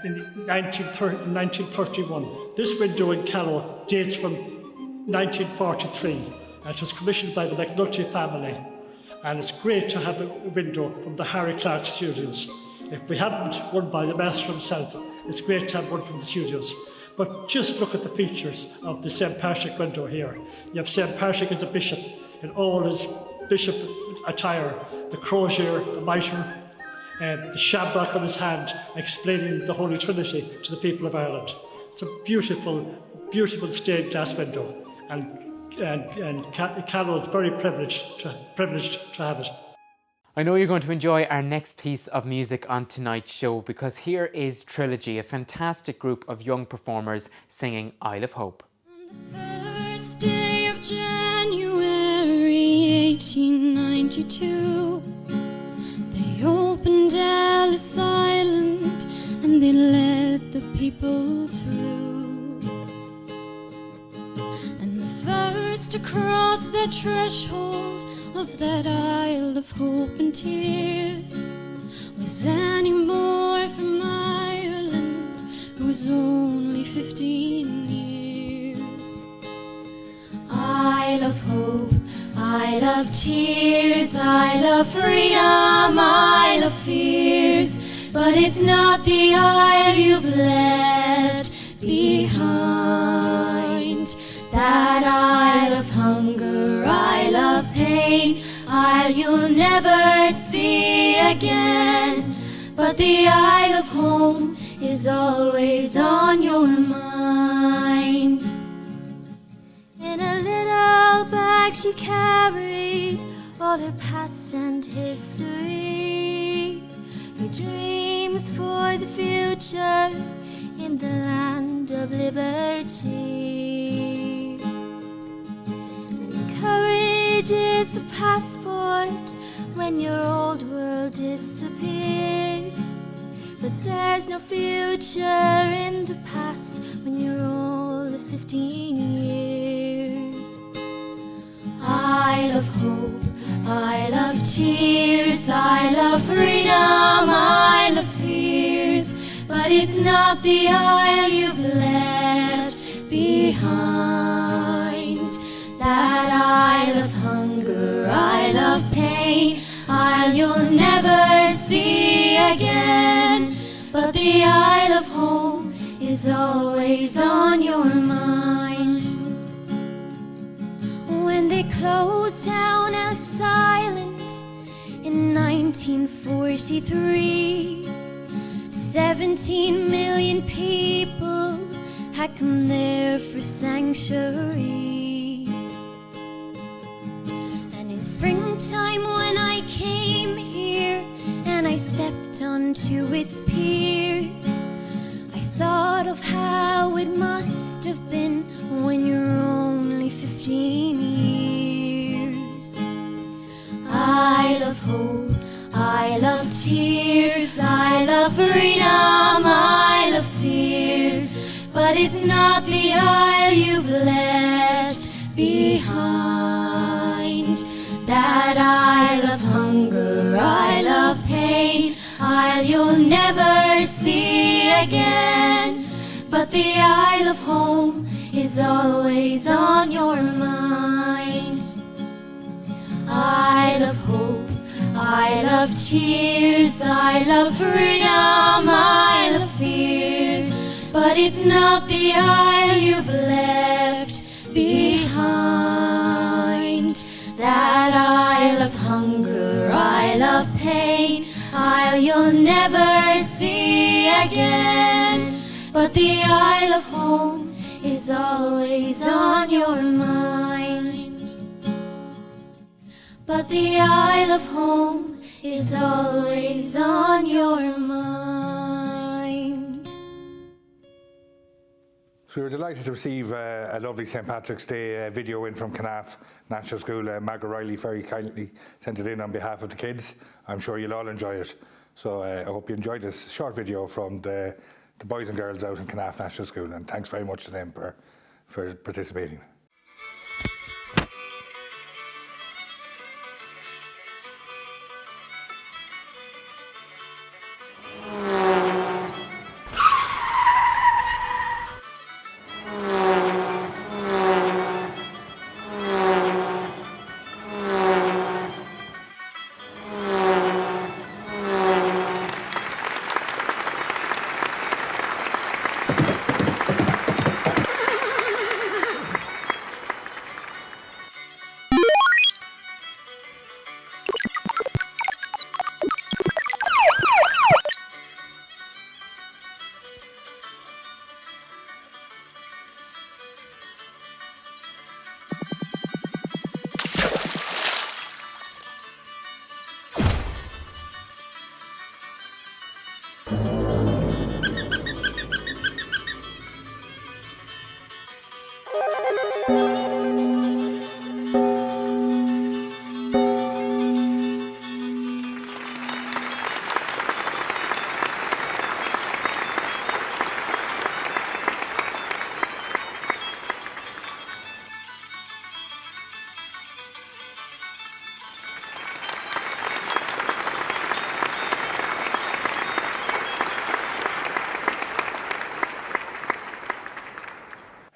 in 1931. This window in Cathal dates from 1943 and it was commissioned by the McNulty family. And it's great to have a window from the Harry Clark studios. If we haven't one by the master himself, it's great to have one from the studios. But just look at the features of the St. Patrick window here. You have St. Patrick as a bishop in all his bishop attire, the crosier, the mitre, the shamrock on his hand, explaining the Holy Trinity to the people of Ireland. It's a beautiful, beautiful stained glass window, and Cathal is very privileged to have it. I know you're going to enjoy our next piece of music on tonight's show, because here is Trilogy, a fantastic group of young performers singing Isle of Hope. On the first day of January 1892, they opened Ellis Island and they led the people through. And the first to cross the threshold of that Isle of Hope and Tears was Annie Moore from Ireland, who was only 15 years. Isle of Hope, Isle of Tears, Isle of Freedom, Isle of Fears, but it's not the Isle you've left behind. That Isle of hunger, Isle of pain, Isle you'll never see again. But the Isle of home is always on your mind. In a little bag she carried all her past and history, her dreams for the future in the land of liberty. Courage is the passport when your old world disappears, but there's no future in the past when you're all of 15 years. Isle of hope, Isle of tears, Isle of freedom, Isle of fears, but it's not the Isle you've left behind. That Isle of hunger, Isle of pain, Isle you'll never see again. But the Isle of home is always on your mind. When they closed down Ellis Island in 1943, 17 million people had come there for sanctuary. Springtime when I came here and I stepped onto its piers, I thought of how it must have been when you're only 15 years. Isle of hope, Isle of tears, Isle of freedom, Isle of fears, but it's not the Isle you've left behind. That Isle of hunger, Isle of pain, Isle you'll never see again. But the Isle of home is always on your mind. Isle of hope, Isle of tears, Isle of freedom, Isle of fears, but it's not the Isle you've left behind. That Isle of hunger, Isle of pain, Isle you'll never see again. But the Isle of home is always on your mind. But the Isle of home is always on your mind. So we were delighted to receive a lovely St. Patrick's Day video in from Canaf National School. Margaret Riley very kindly sent it in on behalf of the kids. I'm sure you'll all enjoy it. So I hope you enjoyed this short video from the boys and girls out in Canaf National School, and thanks very much to them for participating.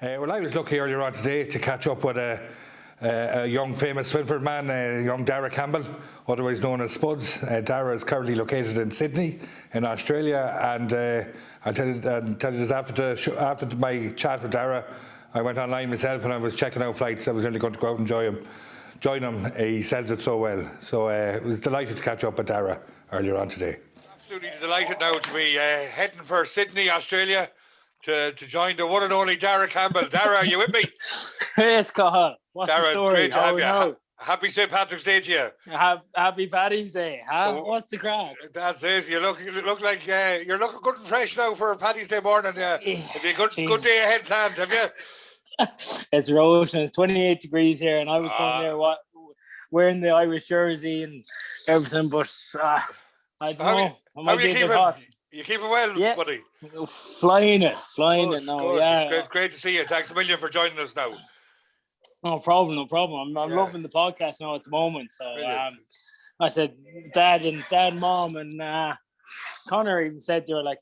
Well, I was lucky earlier on today to catch up with a young famous Swinford man, young Dara Campbell, otherwise known as Spuds. Dara is currently located in Sydney in Australia, and I'll tell you this, after my chat with Dara, I went online myself and I was checking out flights. I was only going to go out and join him. He sells it so well. So I was delighted to catch up with Dara earlier on today. Absolutely delighted now to be heading for Sydney, Australia, to join the one and only Dara Campbell. Dara, are you with me? Yes, Cathal. What's Dara, the story? great to have you. Know? Happy St. Patrick's Day to you. Happy Paddy's Day. Huh? So, what's the crack? That's it. You look like you're looking good and fresh now for Paddy's Day morning. Have you a good day ahead planned, have you? It's roasting. It's 28 degrees here, and I was going there wearing the Irish jersey and everything, but I don't know. I might get a bit hot. You keeping well, buddy? Flying it now. Good. Yeah, it's great to see you. Thanks a million for joining us now. No problem. I'm loving the podcast now at the moment. So I said, Dad, Mom, and Connor even said they were like,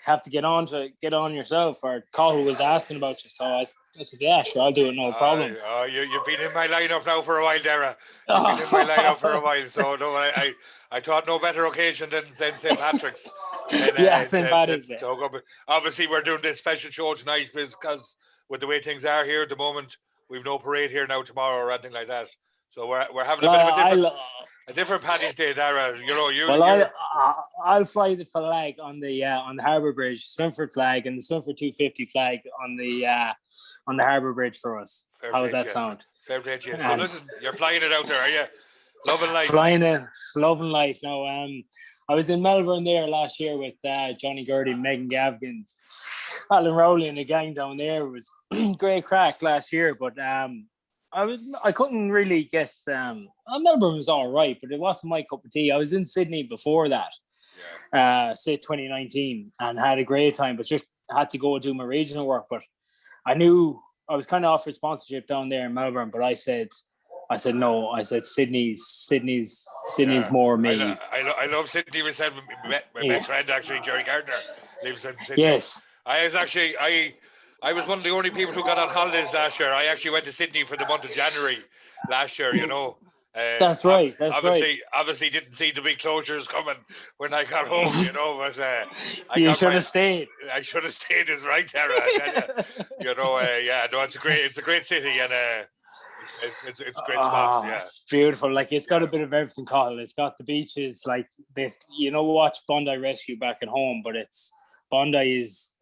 have to get on yourself, or Cathal was asking about you. So I said, yeah, sure, I'll do it, no problem. You've been in my lineup now for a while, Dara. You've been in my lineup for a while, so no, I thought no better occasion than St. Patrick's. St. Patrick's Day. Obviously, we're doing this special show tonight because with the way things are here at the moment, we've no parade here now tomorrow or anything like that. So we're having a bit of a different Paddy's Day, Dara. I'll fly the flag on the Harbour Bridge, Swinford flag, and the Swinford 250 flag on the Harbour Bridge for us. How does that sound? Fair play to you. So listen, you're flying it out there, are you? Loving life. Flying in, loving life. No, I was in Melbourne there last year with Johnny Gurdy, Megan Gavin, Alan Rowley, and the gang down there. It was great crack last year, but I couldn't really get. Melbourne was all right, but it wasn't my cup of tea. I was in Sydney before that, say 2019, and had a great time, but just had to go do my regional work. But I knew I was kind of offered sponsorship down there in Melbourne, but I said no. I said Sydney's more me. I love Sydney. My best friend actually, Jerry Gardner, lives in Sydney. Yes. I was one of the only people who got on holidays last year. I actually went to Sydney for the month of January last year, That's right. Obviously didn't see the big closures coming when I got home, but you should have stayed. I should have stayed, is right, Tara. It's a great city, and it's a great spot. Yeah, it's beautiful. Like, it's got a bit of everything, Cathal. It's got the beaches, like this. Watch Bondi Rescue back at home, but Bondi is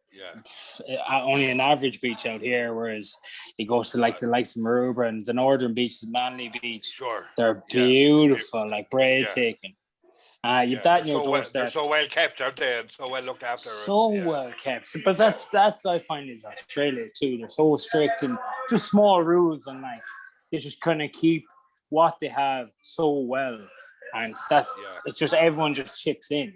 only an average beach out here, whereas you go to like the likes of Maroubra and the northern beaches, Manly Beach. Sure, they're beautiful, like breathtaking. You've that in they're your so well, doorstep. they're so well kept, aren't they? And so well looked after. So well kept. But that's I find is Australia too. They're so strict and just small rules, and like they just kind of keep what they have so well, and it's just everyone just chips in.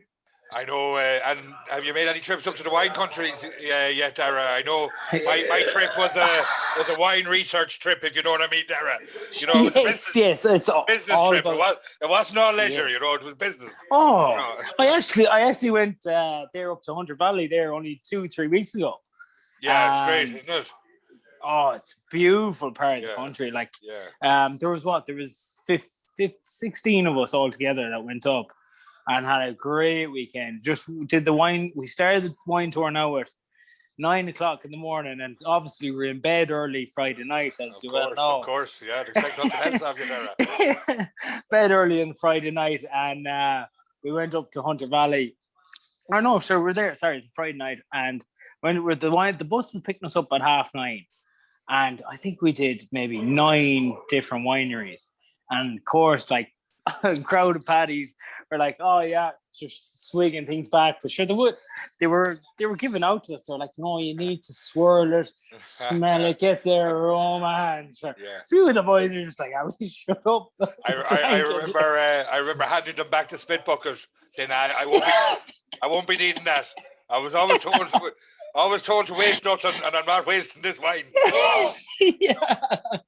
I know. And have you made any trips up to the wine countries yet, Dara? I know my trip was a wine research trip, if you know what I mean, Dara. You know, it was yes, it's business all trip. about... It wasn't all leisure, you know. It was business. Oh, you know. I actually went there up to Hunter Valley there only 2-3 weeks ago. Yeah, it's great, isn't it? Oh, it's a beautiful part of the country. Like, there was 16 of us all together that went up and had a great weekend. Just did the wine. We started the wine tour now at 9 o'clock in the morning, and obviously we're in bed early Friday night, as you well know. Of course, yeah. They expect nothing else of you, Dara. Bed early on Friday night, and we went up to Hunter Valley. Or no, sure, we're there. Sorry, it's Friday night, and when we're the bus was picking us up at 9:30, and I think we did maybe 9 different wineries, and of course, like a crowd of paddies were like, "Oh yeah," just swigging things back. But sure, they were giving out to us. They're like, "No, you need to swirl it, smell it, get the aroma." And a few of the boys are just like, "I will shut up." I remember handing them back the spit bucket, saying, "I won't be needing that." I was always told to waste nothing, and I'm not wasting this wine.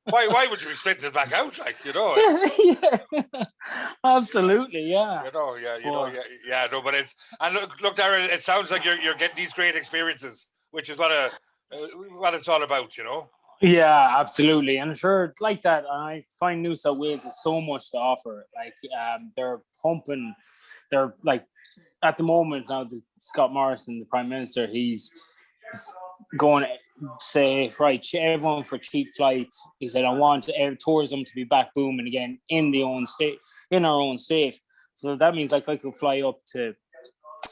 Why would you be splitting it back out, like, you know? Absolutely, yeah. You know, no, but it's, and look, Darren, it sounds like you're getting these great experiences, which is what it's all about, you know. Yeah, absolutely, and sure, like that. And I find New South Wales has so much to offer. Like, they're pumping. They're like, at the moment now, Scott Morrison, the Prime Minister, he's going to say, right, everyone for cheap flights. He said, I want tourism to be back booming again in our own state. So that means like I could fly up to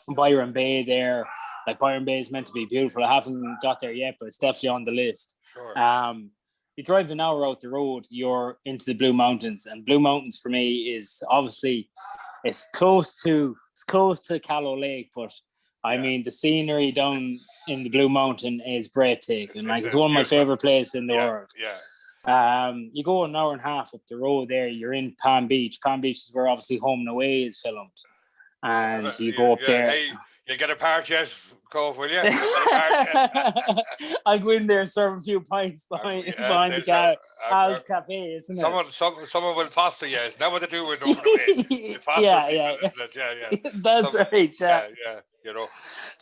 Byron Bay there. Like, Byron Bay is meant to be beautiful. I haven't got there yet, but it's definitely on the list. Sure. You drive an hour out the road, you're into the Blue Mountains, and Blue Mountains for me is obviously it's close to Cathal Lake, but I mean the scenery down in the Blue Mountain is breathtaking. It's one of my favorite places in the world. Yeah. You go an hour and a half up the road there, you're in Palm Beach. Palm Beach is where obviously Home and Away is filmed, and you go up there. Hey, you get a part yet, Cove, will you? I'll go in there and serve a few pints behind the car. Al's Cafe, isn't it? Someone will foster you. Isn't that what they do with Home and Away? They foster people, isn't it? Yeah. That's right. Yeah. You know.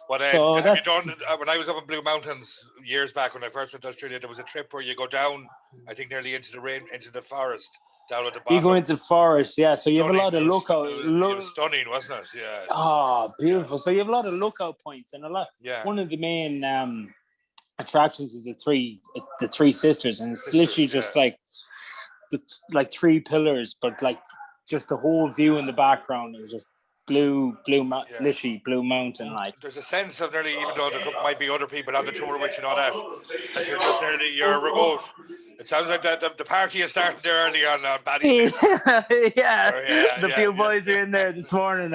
But have you done, when I was up in Blue Mountains years back when I first went to Australia, there was a trip where you go down, I think nearly into the forest, down at the bottom. You go into the forest, yeah. So you have a lot of lookout. It was stunning, wasn't it? Yeah. Oh, beautiful. So you have a lot of lookout points and a lot. Yeah. One of the main attractions is the three sisters, and it's literally just like three pillars, but like just the whole view in the background is just literally Blue Mountain. Like, there's a sense of nearly, even though there might be other people on the tour with you, that you're just you're remote. It sounds like that the party is starting there early on Paddy. The few boys are in there this morning.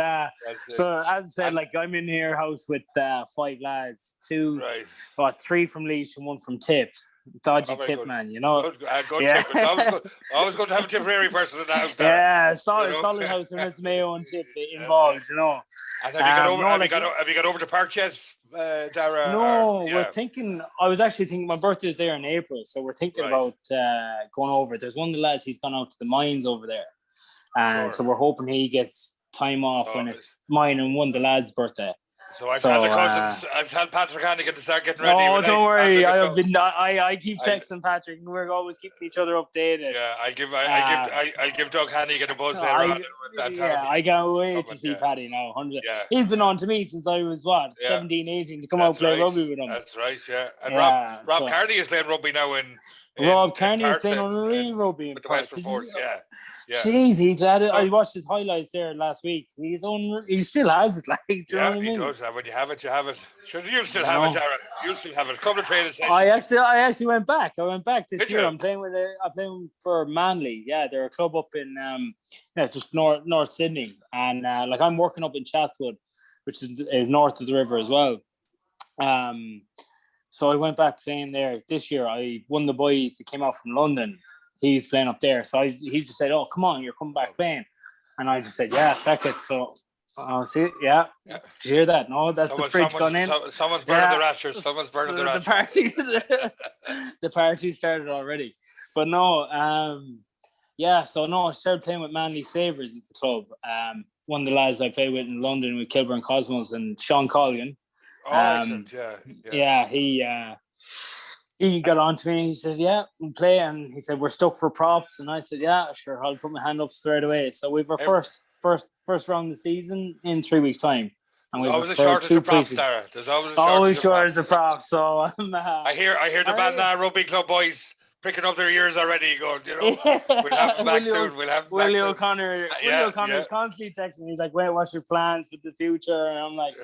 So as I said, like, I'm in your house with 5 lads, 3 from Leash and 1 from Tips. Dodgy tip, good. Man, you know. Good tip. Always good to have a Tipperary person in the house there. Yeah, solid house when it's Mayo and Tip involved, you know. And have you got over to Park yet, Dara? No, we're thinking. I was actually thinking my birthday's there in April, so we're thinking about going over. There's one of the lads, he's gone out to the mines over there, and so we're hoping he gets time off when it's mine and one of the lads' birthday. So I've had the cousins. I've had Patrick Hannigan to start getting ready. Oh, don't worry. I keep texting Patrick, and we're always keeping each other updated. Yeah, I'll give Doug Hannigan a buzz there. I can't wait to see Paddy now. 100. Yeah. He's been on to me since I was 17, 18 to come out and play rugby with him. That's right. Yeah, and Rob Carney is playing rugby now in. Rob Carney is playing unreal rugby in with the Western Force. Yeah. Yeah. Jeez, he's glad I watched his highlights there last week. He still has it, like, do you know Yeah, what I he mean? does. When you have it, you have it. Sure, you'll still You have it, know. Darren. You'll still have it. Come to training sessions. I actually went back. I went back this Did year. you? I'm playing for Manly. Yeah, they're a club up in just North Sydney, and like I'm working up in Chatswood, which is north of the river as well. So I went back playing there this year. One of the boys that came out from London, he's playing up there. So he just said, "Oh, come on, you're coming back playing," and I just said, "Yeah, feck it." So I'll see. Yeah. Did you hear that? No, that's the fridge gone in. Someone's burning the rashers. Someone's burning the rashers. The party started already. But no, so no, I started playing with Manly Sabres at the club. One of the lads I played with in London with Kilburn Cosmos and Sean Colligan. Oh, excellent. Yeah, he got on to me and he said, "Yeah, we'll play." And he said, "We're stuck for props." And I said, "Yeah, sure, I'll put my hand up straight away." So we have our first round of the season in 3 weeks' time. And There's we always a shortage of props, Dara. There's always shortage of props. So I hear the Ballina Rugby Club boys pricking up their ears already, going, we'll have them back soon. We'll have them Willie back soon. O'Connor's constantly texting me. He's like, "Wait, what's your plans for the future?" And I'm like,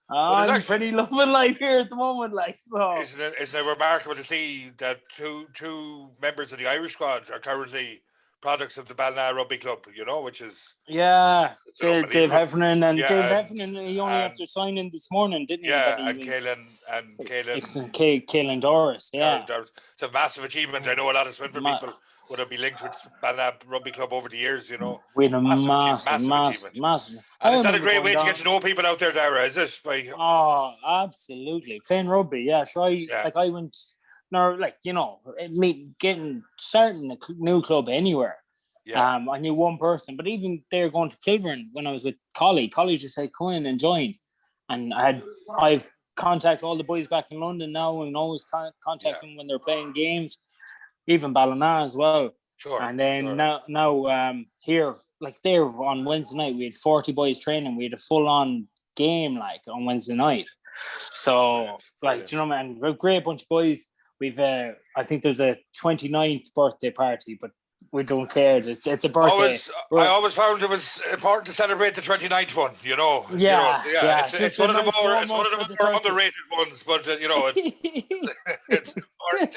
I'm pretty loving life here at the moment. Like, so isn't it remarkable to see that two members of the Irish squad are currently products of the Ballina Rugby Club, which is Dave Heffernan and Dave Heffernan. He only after signing this morning, didn't he? Yeah, and Caelan Doris. Yeah, it's a massive achievement. I know a lot of Swinford people would have been linked with Ballina Rugby Club over the years. With a massive achievement. And is that a great way to get to know people out there, Dara? Is this Oh, absolutely. Playing rugby, yeah. Sure. I went. No, getting starting a new club anywhere. Yeah. I knew one person, but even they're going to Kilburn when I was with Collie just said, "Come in and join." And I've contacted all the boys back in London now and always contact them when they're playing games, even Ballina as well. Sure. And then now here, like there on Wednesday night, we had 40 boys training. We had a full on game on Wednesday night. So do you know, man, we're a great bunch of boys. We've I think there's a 29th birthday party, but we don't care. It's a birthday. I always found it was important to celebrate the 29th one. Yeah. It's one of the more underrated ones, but it's important.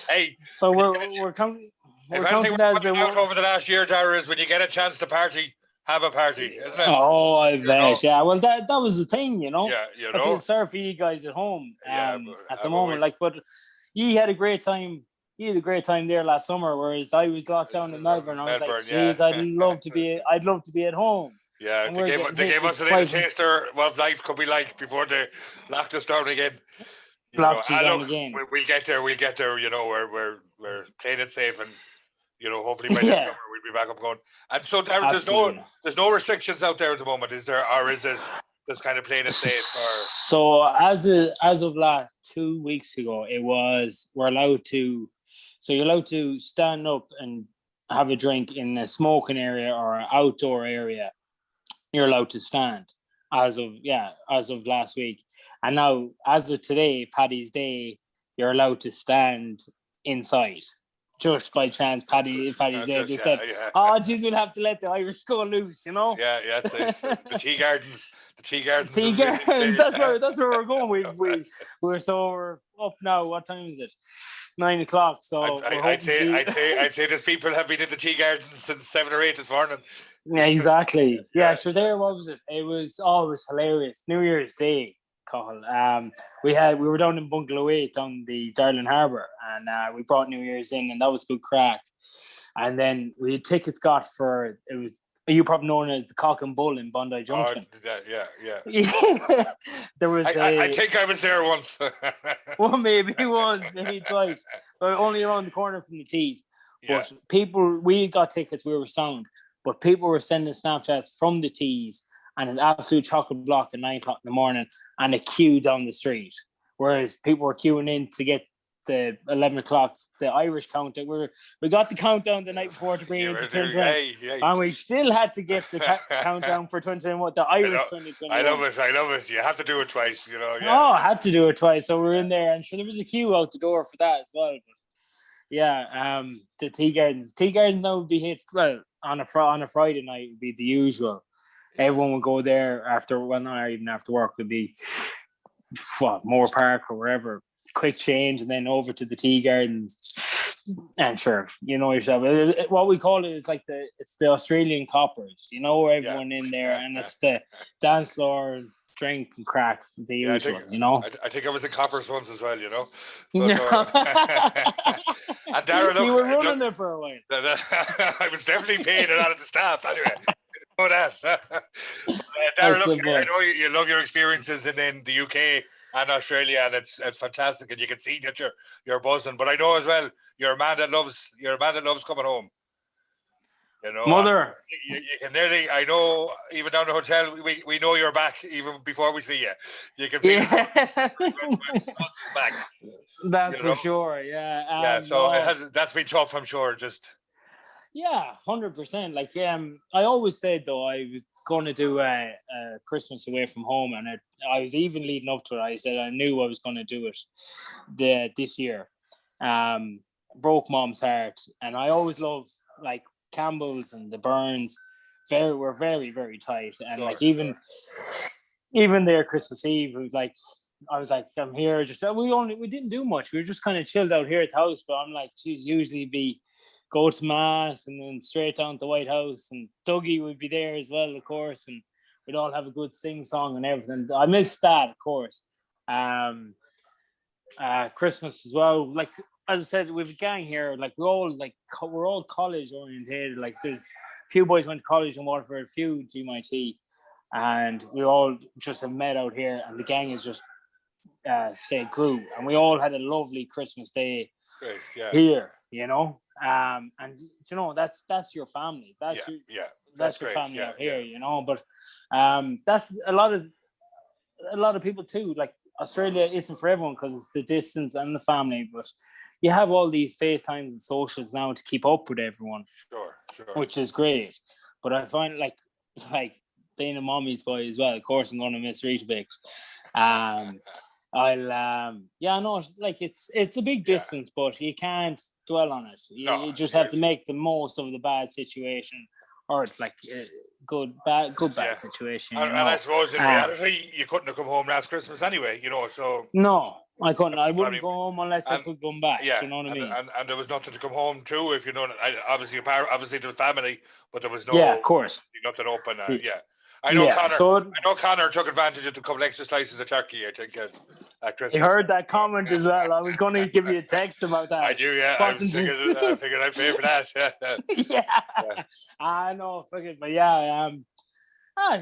Hey, so we're coming. If anything we're out over the last year, Dara, is when you get a chance to party, have a party, isn't it? Oh, I bet. Yeah. Well, that was the thing, Yeah, I feel sorry for you guys at home at the moment. But you had a great time. You had a great time there last summer, whereas I was locked down in Melbourne. I was like, "Geez, I'd love to be at home." Yeah, they gave us a little taster what life could be like before they locked us down again. Locked us down again. We'll get there. We're playing it safe, and hopefully by next summer we'll be back up going. And so there's no restrictions out there at the moment, is there, or is it just kind of playing it safe? So as of last 2 weeks ago, you're allowed to stand up and have a drink in a smoking area or an outdoor area. You're allowed to stand as of last week. And now, as of today, Paddy's Day, you're allowed to stand inside. Just by chance, Paddy's Day, they said, "Oh, geez, we'll have to let the Irish go loose," Yeah, it's the tea gardens. The tea gardens. That's where we're going. We're up now. What time is it? 9 o'clock. So I'd say there's people have been in the tea gardens since 7 or 8 this morning. Yeah, exactly. Yeah, sure. There, what was it? It was hilarious. New Year's Day, Cathal. We were down in Bungalow 8 on the Darling Harbour, and we brought New Year's in, and that was good crack. And then we had tickets got for you probably known as the Cock and Bull in Bondi Junction. Yeah. There was. I think I was there once. Well, maybe once, maybe twice, but only around the corner from the tees. Yeah. But we got tickets. We were sound, but people were sending Snapchats from the tees and an absolute chocolate block at 9 o'clock in the morning and a queue down the street. Whereas people were queuing in to get the 11 o'clock, the Irish countdown. We got the countdown the night before to bring it into 2021, and we still had to get the countdown for 2021, the Irish 2021. I love it. You have to do it twice, I had to do it twice, so we're in there, and sure, there was a queue out the door for that as well. But the tea gardens now would be hit. Well, on a Friday night would be the usual. Everyone would go there after, well, not even after work, would be Moore Park or wherever. Quick change and then over to the tea gardens. And sure, you know yourself. What we call it is like it's the Australian coppers. You know, everyone in there, and it's the dance floor, drink and crack, the usual. I think I was in Coppers once as well. And Darren, you were running there for a while. I was definitely paying a lot of the staff anyway. Know that. Darren, I know you love your experiences in the UK and Australia, and it's fantastic, and you can see that you're buzzing. But I know as well you're a man that loves coming home. Mother, you can nearly. I know even down the hotel, we know you're back even before we see you. You can feel back. That's for sure. Yeah. So that's been tough, I'm sure. Just. Yeah, 100%. Like, I always said though I was going to do a Christmas away from home, and I was even leading up to it. I said I knew I was going to do it this year. Broke Mom's heart, and I always love like Campbell's and the Burns. We're very, very tight, and even there Christmas Eve, it was like I was like, I'm here. We didn't do much. We were just kind of chilled out here at the house. But I'm like, geez, usually go to mass and then straight down to the White House, and Dougie would be there as well, of course, and we'd all have a good sing song and everything. I missed that, of course. Christmas as well. Like as I said, we've a gang here. Like we're all college orientated. Like there's a few boys went to college in Waterford, a few GMIT, and we all just have met out here, and the gang is just stayed glue, and we all had a lovely Christmas day here. And that's your family. That's your family out here. But that's a lot of people too. Like Australia isn't for everyone because it's the distance and the family, but you have all these FaceTimes and socials now to keep up with everyone. Sure. Which is great. But I find like being a mommy's boy as well. Of course, I'm going to miss Weetabix. It's a big distance, but you can't dwell on it. You just have to make the most of the bad situation, or it's like good bad situation. And I suppose in reality, you couldn't have come home last Christmas anyway. So no, I couldn't. I wouldn't go home unless I could come back. Yeah, do you know what I mean? And there was nothing to come home to, if you know. Obviously there was family, but there was no. Yeah, of course. Nothing open. I know Connor took advantage of the couple extra slices of turkey, I think, at Christmas. I heard that comment as well. I was going to give you a text about that. I do, yeah. I figured I'd pay for that. Yeah. I know, but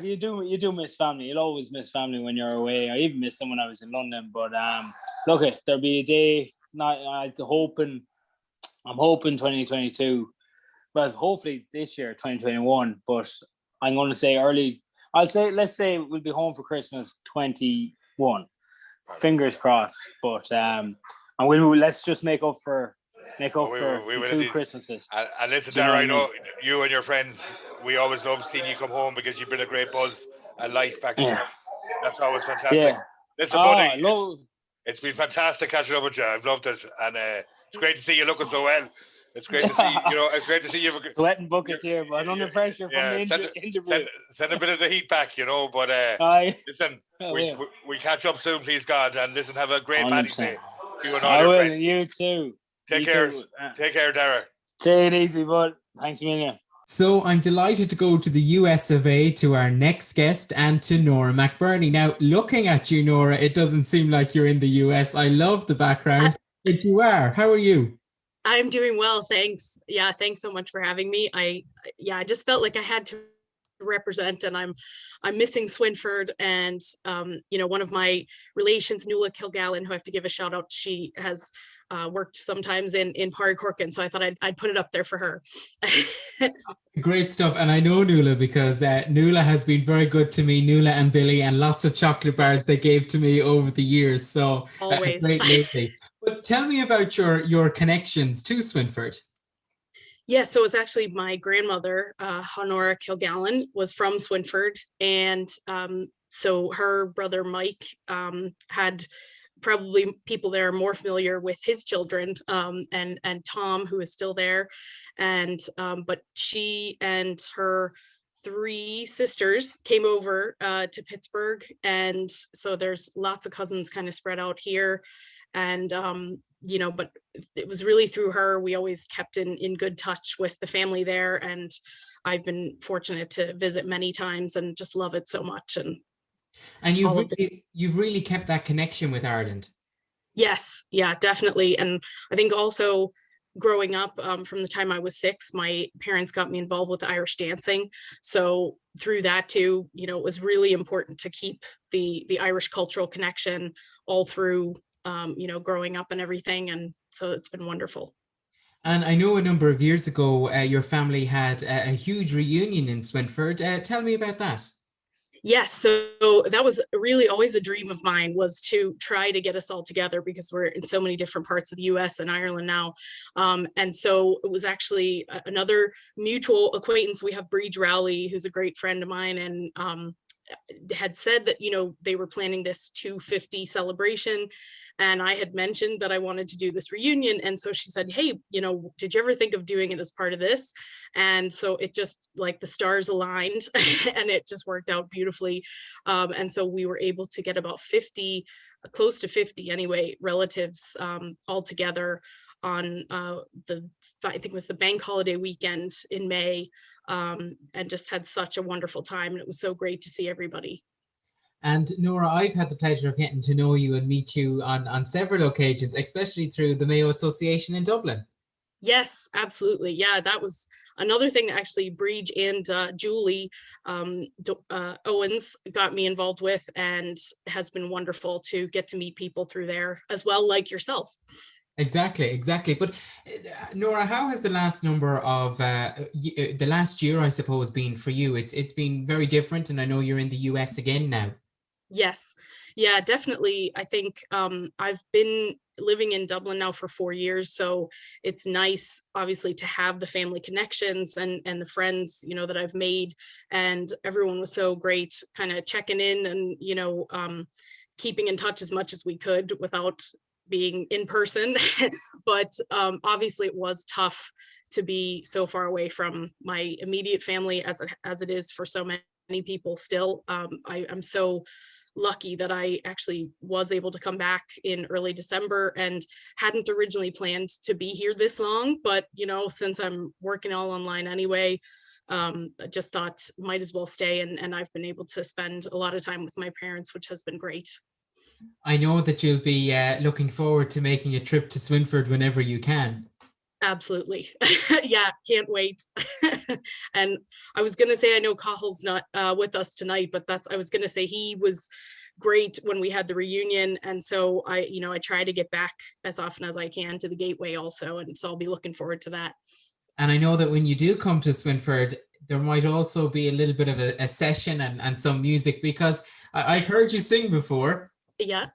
you do miss family. You'll always miss family when you're away. I even missed them when I was in London. But look, there'll be a day. I'm hoping 2022. Well, hopefully this year, 2021. But I'm going to say early. Let's say we'll be home for Christmas 21. Fingers crossed. But and let's just make up for the two Christmases. And listen, Dara, I know you and your friends, we always love seeing you come home because you've been a great buzz and life back home. That's always fantastic. Yeah. Listen, buddy, it's been fantastic catching up with you. I've loved it, and it's great to see you looking so well. It's great to see It's great to see you. Sweating buckets here, but under pressure from the interview. Send a bit of the heat back, But listen, we catch up soon, please God. And listen, have a great Paddy's Day. You and all your friends. You too. Take care, Dara. Take it easy, bud. Thanks a million. So I'm delighted to go to the US of A to our next guest and to Nora McBurney. Now, looking at you, Nora, it doesn't seem like you're in the US. I love the background, but you are. How are you? I'm doing well, thanks. Yeah, thanks so much for having me. I just felt like I had to represent, and I'm missing Swinford, and one of my relations, Nuala Kilgallen, who I have to give a shout out. She has worked sometimes in Pádraig Corkin, so I thought I'd put it up there for her. Great stuff. And I know Nuala because Nuala has been very good to me, Nuala and Billy, and lots of chocolate bars they gave to me over the years. So always great lately. But tell me about your connections to Swinford. Yeah, so it was actually my grandmother, Honora Kilgallen, was from Swinford, and so her brother Mike had probably people there are more familiar with his children, and Tom, who is still there. And but she and her 3 sisters came over to Pittsburgh. And so there's lots of cousins kind of spread out here. And you know, but it was really through her we always kept in good touch with the family there. And I've been fortunate to visit many times and just love it so much. And you've really kept that connection with Ireland. Yes, yeah, definitely. And I think also growing up, from the time I was 6, my parents got me involved with Irish dancing. So through that too, you know, it was really important to keep the Irish cultural connection all through, you know, growing up and everything. And so it's been wonderful. And I know a number of years ago, your family had a huge reunion in Swinford. Tell me about that. Yes, so that was really always a dream of mine, was to try to get us all together, because we're in so many different parts of the US and Ireland now. And so it was actually another mutual acquaintance. We have Breege Rowley, who's a great friend of mine, and had said that, you know, they were planning this 250 celebration. And I had mentioned that I wanted to do this reunion. And so she said, hey, you know, did you ever think of doing it as part of this? And so it just, like, the stars aligned and it just worked out beautifully. And so we were able to get about 50, close to 50 anyway, relatives all together on I think it was the bank holiday weekend in May, and just had such a wonderful time. And it was so great to see everybody. And Nora, I've had the pleasure of getting to know you and meet you on several occasions, especially through the Mayo Association in Dublin. Yes, absolutely. Yeah, that was another thing that actually Breege and Julie Owens got me involved with, and has been wonderful to get to meet people through there as well, like yourself. Exactly. But Nora, how has the last number of the last year, I suppose, been for you? It's been very different, and I know you're in the US again now. Yes, yeah, definitely. I think I've been living in Dublin now for 4 years, so it's nice, obviously, to have the family connections and the friends, you know, that I've made. And everyone was so great, kind of checking in and, you know, keeping in touch as much as we could without being in person. But obviously it was tough to be so far away from my immediate family, as it is for so many people still. I'm so lucky that I actually was able to come back in early December, and hadn't originally planned to be here this long, but, you know, since I'm working all online anyway, I just thought might as well stay, and I've been able to spend a lot of time with my parents, which has been great. I know that you'll be looking forward to making a trip to Swinford whenever you can. Absolutely. Yeah, can't wait. And I was going to say, I know Cathal's not with us tonight, but I was going to say he was great when we had the reunion. And so I try to get back as often as I can to the Gateway also. And so I'll be looking forward to that. And I know that when you do come to Swinford, there might also be a little bit of a session and some music, because I've heard you sing before. Yeah.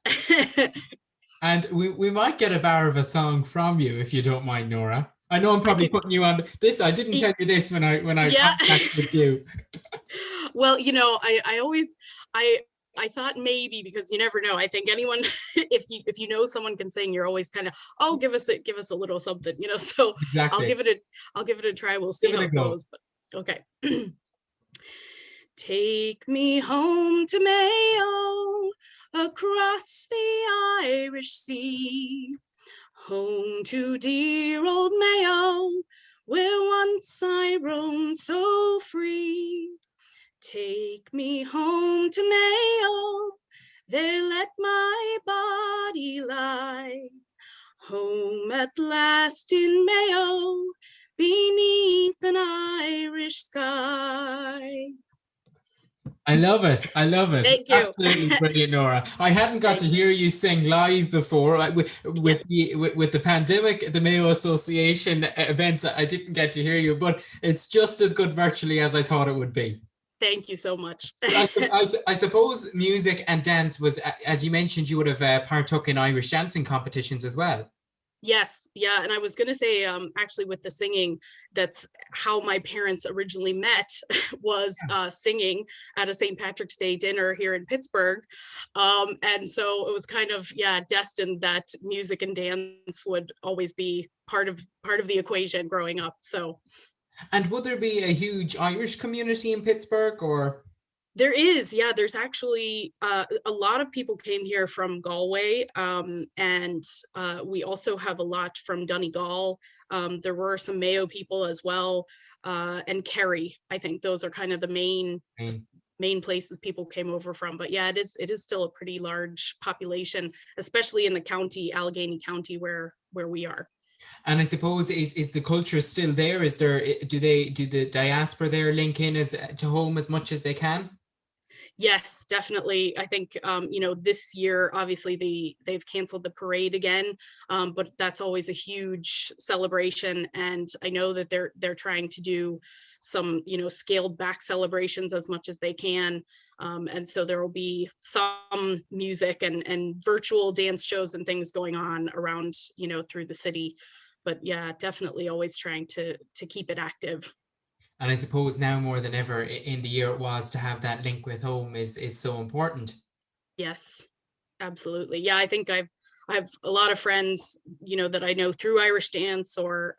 And we might get a bar of a song from you, if you don't mind, Nora. I know I'm probably putting you on this. I didn't tell you this when I contacted you. Well, you know, I thought maybe, because you never know. I think anyone, if you know someone can sing, you're always kind of, oh, give us a little something, you know. So exactly. I'll give it a try. We'll see how it goes. But okay. Take me home to Mayo, across the Irish Sea, home to dear old Mayo, where once I roamed so free. Take me home to Mayo, there let my body lie, home at last in Mayo, beneath an Irish sky. I love it. Thank you. Absolutely brilliant, Nora. I hadn't got to hear you sing live before. With the pandemic, the Mayo Association events, I didn't get to hear you, but it's just as good virtually as I thought it would be. Thank you so much. I suppose music and dance was, as you mentioned, you would have partook in Irish dancing competitions as well. Yes, yeah, and I was gonna say, actually, with the singing, that's how my parents originally met was singing at a St. Patrick's Day dinner here in Pittsburgh, and so it was kind of destined that music and dance would always be part of the equation growing up. So. And would there be a huge Irish community in Pittsburgh, or? There is, yeah. There's actually a lot of people came here from Galway, and we also have a lot from Donegal. There were some Mayo people as well, and Kerry. I think those are kind of the main places people came over from. But yeah, it is still a pretty large population, especially in the county, Allegheny County, where we are. And I suppose is the culture still there? Is there do the diaspora there link in to home as much as they can? Yes, definitely. I think this year obviously they've canceled the parade again, but that's always a huge celebration, and I know that they're trying to do some scaled back celebrations as much as they can, and so there will be some music and virtual dance shows and things going on around through the city, but yeah, definitely always trying to keep it active. And I suppose now more than ever in the year it was, to have that link with home is so important. Yes, absolutely. Yeah, I think I have a lot of friends, that I know through Irish dance or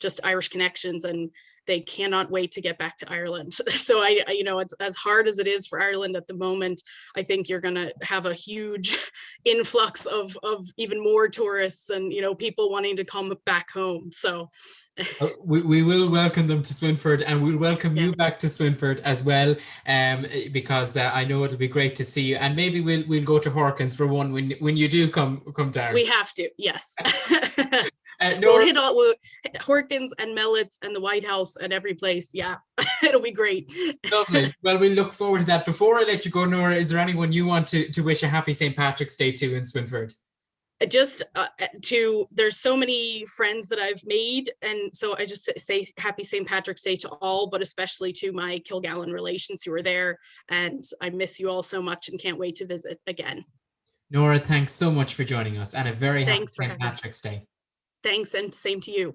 just Irish connections, and they cannot wait to get back to Ireland. So I it's as hard as it is for Ireland at the moment. I think you're going to have a huge influx of even more tourists and, people wanting to come back home. So we will welcome them to Swinford, and we'll welcome you back to Swinford as well, because I know it'll be great to see you, and maybe we'll go to Horkins for one when you do come down. We have to, yes. We'll hit all Horkins and Mellets and the White House and every place. Yeah, it'll be great. Lovely. Well, we look forward to that. Before I let you go, Nora, is there anyone you want to wish a happy St. Patrick's Day to in Swinford? Just there's so many friends that I've made, and so I just say happy St. Patrick's Day to all, but especially to my Kilgallen relations who are there, and I miss you all so much and can't wait to visit again. Nora, thanks so much for joining us, and a very happy Thanks St. Patrick's Day. Thanks, and same to you.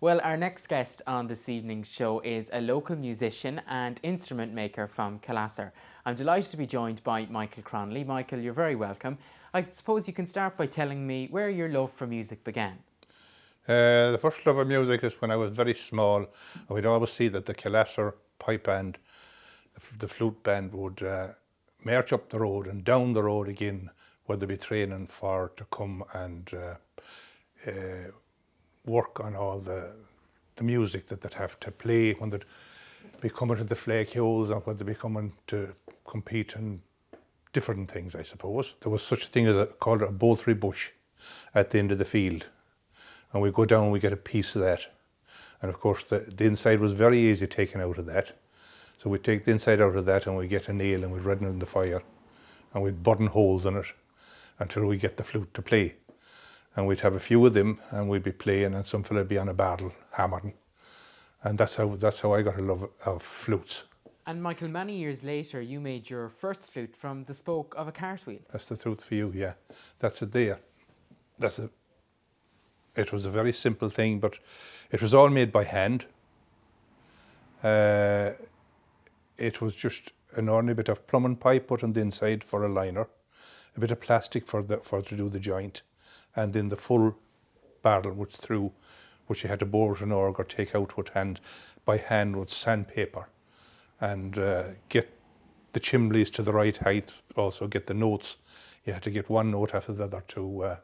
Well, our next guest on this evening's show is a local musician and instrument maker from Cathal. I'm delighted to be joined by Michael Cronley. Michael, you're very welcome. I suppose you can start by telling me where your love for music began. The first love of music is when I was very small, and we'd always see that the Cathal pipe band, the flute band, would march up the road and down the road again, where they'd be training for to come and work on all the music that they'd have to play when they'd be coming to the flag hills and when they'd be coming to compete in different things, I suppose. There was such a thing as called a bothy bush at the end of the field, and we go down and we get a piece of that, and of course the inside was very easy taken out of that, so we take the inside out of that and we get a nail and we'd redden it in the fire and we'd burn holes in it until we get the flute to play. And we'd have a few of them and we'd be playing, and some fella would be on a barrel hammering. And that's how I got a love of flutes. And Michael, many years later, you made your first flute from the spoke of a cartwheel. That's the truth for you, yeah. That's it there. It was a very simple thing, but it was all made by hand. It was just an ordinary bit of plumbing pipe put on the inside for a liner, a bit of plastic for to do the joint, and then the full barrel which you had to bore with an auger or take out by hand with sandpaper, and get the chimneys to the right height, also get the notes. You had to get one note after the other to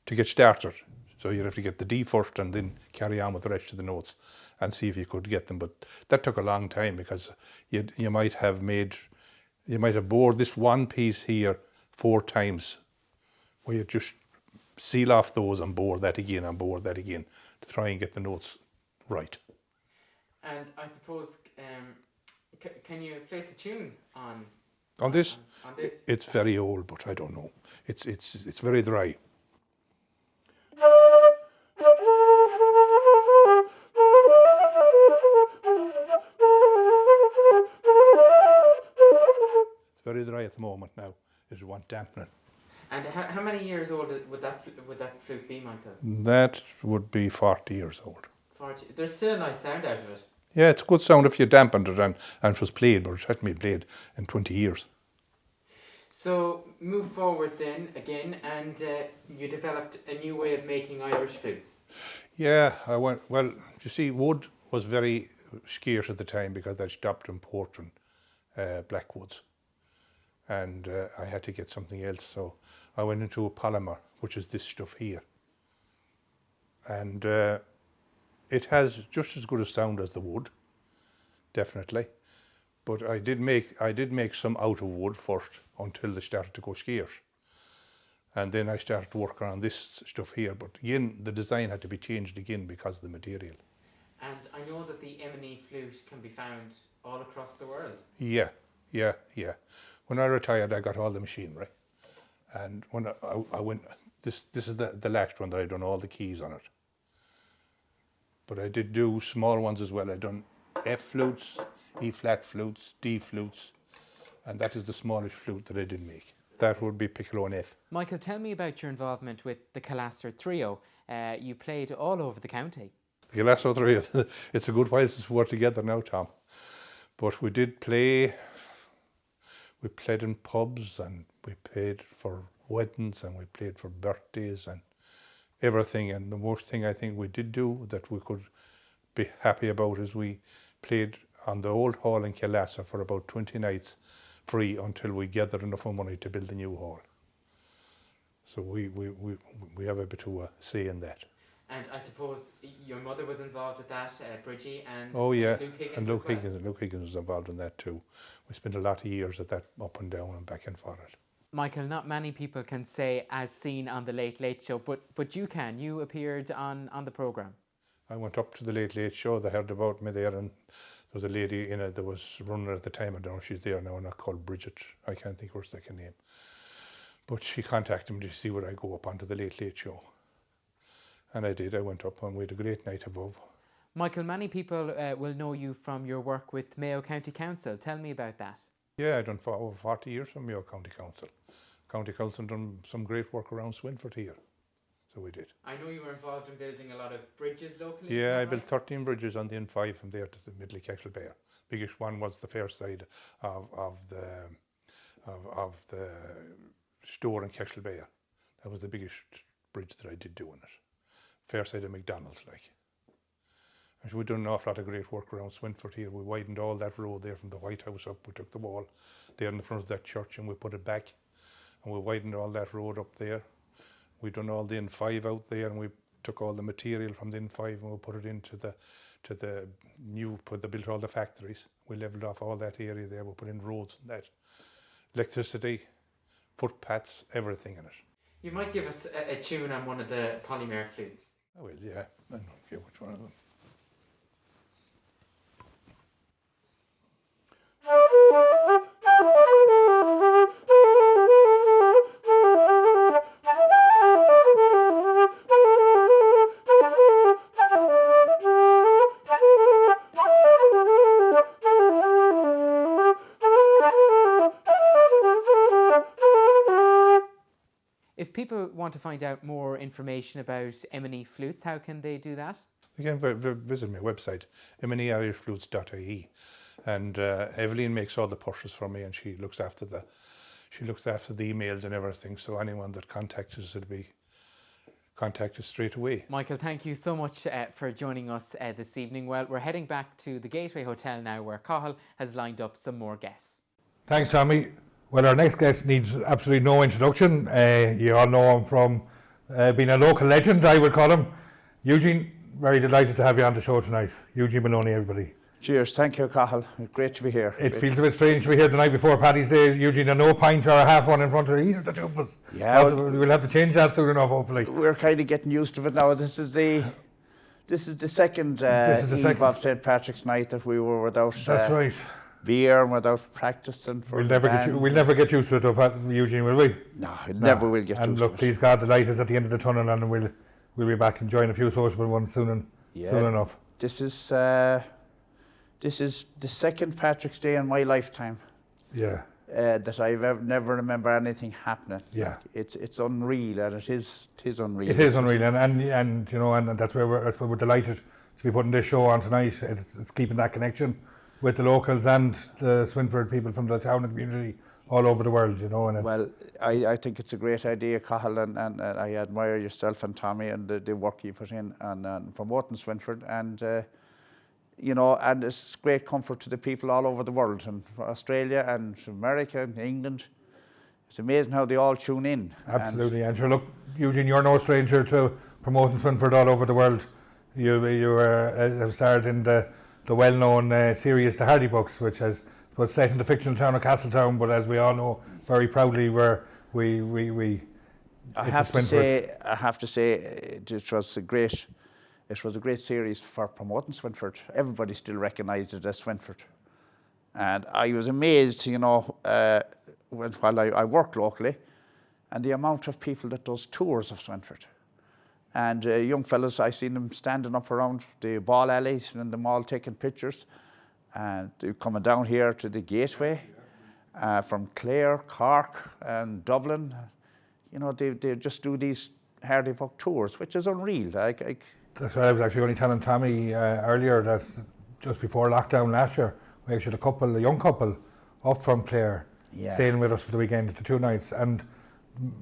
get started. So you'd have to get the D first and then carry on with the rest of the notes and see if you could get them. But that took a long time, because you might have bored this one piece here 4 times, where you just seal off those and bore that again to try and get the notes right. And I suppose, can you place a tune on this? On this? It's very old, but I don't know. It's very dry. It's very dry at the moment now. It want dampening. And how many years old would that flute be, Michael? That would be 40 years old. 40. There's still a nice sound out of it. Yeah, it's a good sound if you dampened it and it was played, but it hadn't been played in 20 years. So move forward then again, and you developed a new way of making Irish flutes. Yeah, well, you see, wood was very scarce at the time because they stopped importing blackwoods. And I had to get something else, so I went into a polymer, which is this stuff here. And it has just as good a sound as the wood, definitely. But I did make some out of wood first until they started to go scarce. And then I started working on this stuff here. But again, the design had to be changed again because of the material. And I know that the M&E flute can be found all across the world. Yeah. When I retired, I got all the machinery. And when I went, this is the last one that I done all the keys on it. But I did do small ones as well. I done F flutes, E flat flutes, D flutes, and that is the smallest flute that I did make. That would be piccolo and F. Michael, tell me about your involvement with the Calaster Trio. You played all over the county. The Glasgow Three, it's a good while since we were together now, Tom. But we did play, we played in pubs and we played for weddings and we played for birthdays and everything. And the most thing I think we did do that we could be happy about is we played on the old hall in Killassa for about 20 nights free until we gathered enough money to build the new hall. So we have a bit of a say in that. And I suppose your mother was involved with that, Bridgie, and oh yeah, Luke Higgins and Luke as well. Higgins. Luke Higgins was involved in that too. We spent a lot of years at that, up and down and back and forth. Michael, not many people can say as seen on the Late Late Show, but you can. You appeared on the programme. I went up to the Late Late Show. They heard about me there, and there was a lady in it that was running at the time. I don't know if she's there now, not called Bridget. I can't think of her second name. But she contacted me to see would I go up onto the Late Late Show. And I did. I went up and we had a great night above. Michael, many people will know you from your work with Mayo County Council. Tell me about that. Yeah, I've done for over 40 years from Mayo County Council. County Council done some great work around Swinford here. So we did. I know you were involved in building a lot of bridges locally. Yeah, I built 13 bridges on the N5 from there to the middle of Cathal Bear. Biggest one was the fair side of the store in Cathal Bear. That was the biggest bridge that I did do in it. Fair side of McDonald's, like. And we've done an awful lot of great work around Swinford here. We widened all that road there from the White House up. We took the wall there in the front of that church and we put it back. And we widened all that road up there. We done all the N5 out there and we took all the material from the N5 and we put it into the new, they built all the factories. We levelled off all that area there. We put in roads and that. Electricity, footpaths, everything in it. You might give us a tune on one of the polymer flutes. I will, yeah. I don't care which one of them. If people want to find out more information about M&E flutes, how can they do that? You can visit my website, mneirishflutes.ie, and Evelyn makes all the pushes for me, and she looks after the emails and everything. So anyone that contacts us will be contacted straight away. Michael, thank you so much for joining us this evening. Well, we're heading back to the Gateway Hotel now, where Cathal has lined up some more guests. Thanks, Tommy. Well, our next guest needs absolutely no introduction. You all know him from being a local legend, I would call him. Eugene, very delighted to have you on the show tonight. Eugene Maloney, everybody. Cheers, thank you, Cathal. Great to be here. It feels a bit strange to be here the night before Paddy's Day, Eugene, and no pint or a half one in front of either of the two of us. Yeah. We'll have to change that soon enough, hopefully. We're kind of getting used to it now. This is the second eve of St. Patrick's night that we were without That's right. beer and without practicing. We'll never get used to it, Eugene, will we? No, never will get used to it. And look, please God, the light is at the end of the tunnel, and we'll be back enjoying a few sociable ones soon enough. This is the second Patrick's Day in my lifetime. Yeah. that I've never remember anything happening. Yeah. Like, it's unreal, and it is unreal. It is unreal, and you know, and that's why we're delighted to be putting this show on tonight. It's keeping that connection with the locals and the Swinford people from the town and community all over the world, you know. And well, I think it's a great idea, Cathal, and I admire yourself and Tommy and the work you put in and promoting Swinford, and you know, and it's great comfort to the people all over the world, and Australia and America and England. It's amazing how they all tune in. Absolutely, and sure, look, Eugene, you're no stranger to promoting Swinford all over the world. You have starred in the well-known series The Hardy Books, which was set in the fictional town of Castletown, but as we all know very proudly, I have to say, it was a great series for promoting Swinford. Everybody still recognised it as Swinford, and I was amazed, you know, while I work locally, and the amount of people that does tours of Swinford. And young fellas, I seen them standing up around the ball alleys and them all taking pictures, and they're coming down here to the gateway from Clare, Cork, and Dublin. You know, they just do these Hardy Book tours, which is unreal. That's what I was actually only telling Tommy earlier, that just before lockdown last year, we actually had a young couple up from Clare, staying with us for the weekend, the 2 nights, and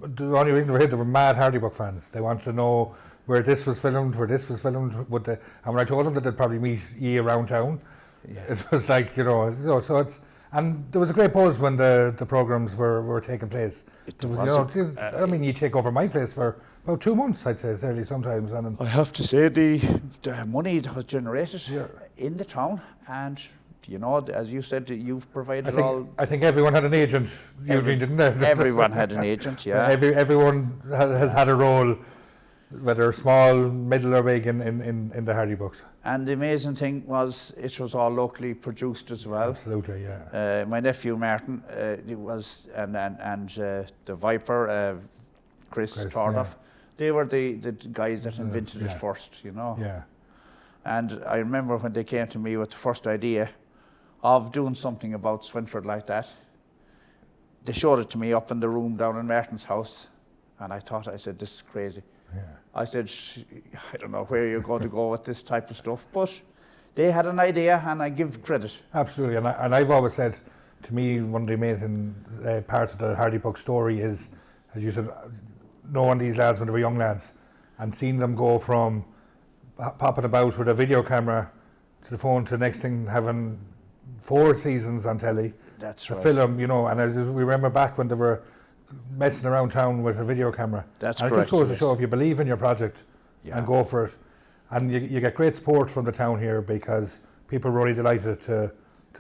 the only reason they were mad Hardy Book fans. They wanted to know where this was filmed, and when I told them that they'd probably meet ye around town, it was like, you know, so it's, and there was a great buzz when the programmes were taking place. I mean, you take over my place for about 2 months, I'd say, early sometimes. And I have to say, the money that was generated in the town, and you know, as you said, you've provided I think everyone had an agent, Eugene, didn't they? Everyone had an agent, yeah. Everyone has had a role, whether small, middle or big, in the Hardy Books. And the amazing thing was, it was all locally produced as well. Absolutely, yeah. My nephew Martin, it was, and the Viper, Chris Tordoff, they were the guys that invented it first, you know. Yeah. And I remember when they came to me with the first idea of doing something about Swinford like that, they showed it to me up in the room down in Martin's house, and I said, this is crazy. Yeah. I said, I don't know where you're going to go with this type of stuff, but they had an idea, and I give credit. Absolutely, and I've always said, to me, one of the amazing parts of the Hardy Book story is, as you said, knowing these lads when they were young lads, and seeing them go from popping about with a video camera to the phone to the next thing having 4 seasons on telly. That's right. Film, you know, and we remember back when they were messing around town with a video camera. That's and correct. It just goes to show, if you believe in your project and go for it, and you get great support from the town here, because people are really delighted to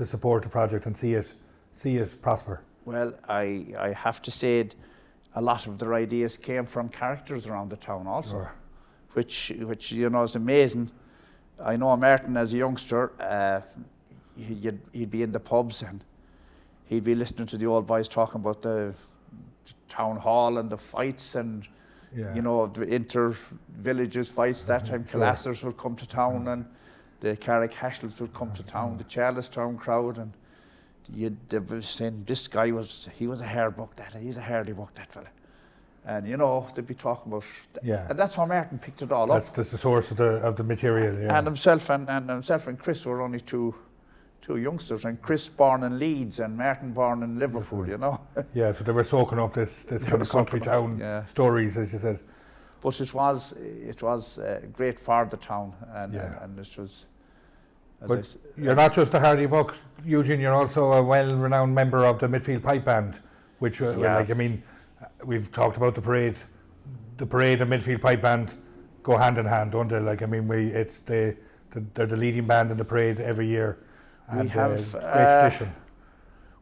support the project and see it prosper. Well, I have to say, a lot of their ideas came from characters around the town also. Sure. Which you know is amazing. I know Martin as a youngster, he'd be in the pubs and he'd be listening to the old boys talking about the town hall and the fights and you know, the inter-villages fights. That time Calassers would come to town and the Carrick-Hashels would come to town, the Charlestown crowd, and they were saying this guy was a Hardy Book, he's a Hardy Book, that fella. And you know, they'd be talking about, and that's how Martin picked it all up. That's the source of the material, yeah. And himself and Chris were only two youngsters, and Chris born in Leeds and Martin born in Liverpool, you know. Yeah, so they were soaking up this kind of country town stories, as you said. But it was great for the town, and it was. But you're not just a Hardy Book, Eugene. You're also a well-renowned member of the Midfield Pipe Band, which, like, I mean, we've talked about the parade. The parade and Midfield Pipe Band go hand in hand, don't they? Like, I mean, they're the leading band in the parade every year. And we have great tradition.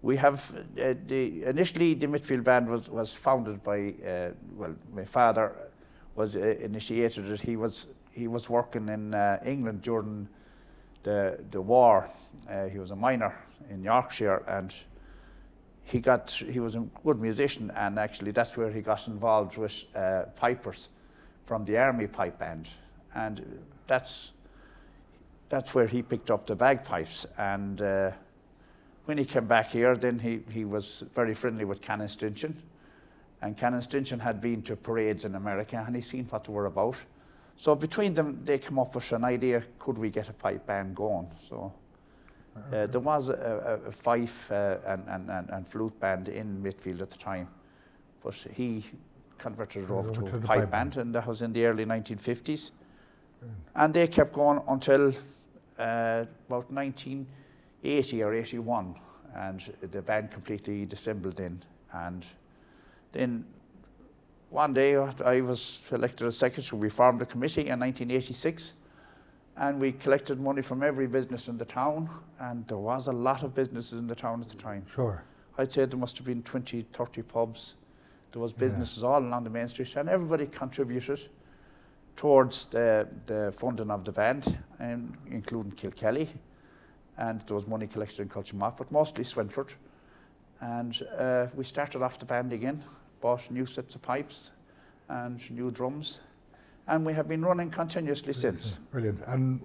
We have initially the Midfield Band was founded by my father was initiated it. He was working in England during the war. He was a miner in Yorkshire, and he was a good musician, and actually that's where he got involved with pipers from the Army Pipe Band, and that's where he picked up the bagpipes. And when he came back here, then he was very friendly with Canon Stenson. And Canon Stenson had been to parades in America and he'd seen what they were about. So between them, they came up with an idea, could we get a pipe band going? So there was a fife and flute band in Midfield at the time, but he converted it over to a pipe band, and that was in the early 1950s. And they kept going until about 1980 or 81, and the band completely dissembled then. And then one day I was elected as secretary. We formed a committee in 1986, and we collected money from every business in the town, and there was a lot of businesses in the town at the time. Sure. I'd say there must have been 20, 30 pubs. There was businesses all along the main street, and everybody contributed towards the funding of the band, including Kilkelly, and there was money collected in Culture, but mostly Swinford. And we started off the band again, bought new sets of pipes and new drums, and we have been running continuously since. Brilliant. And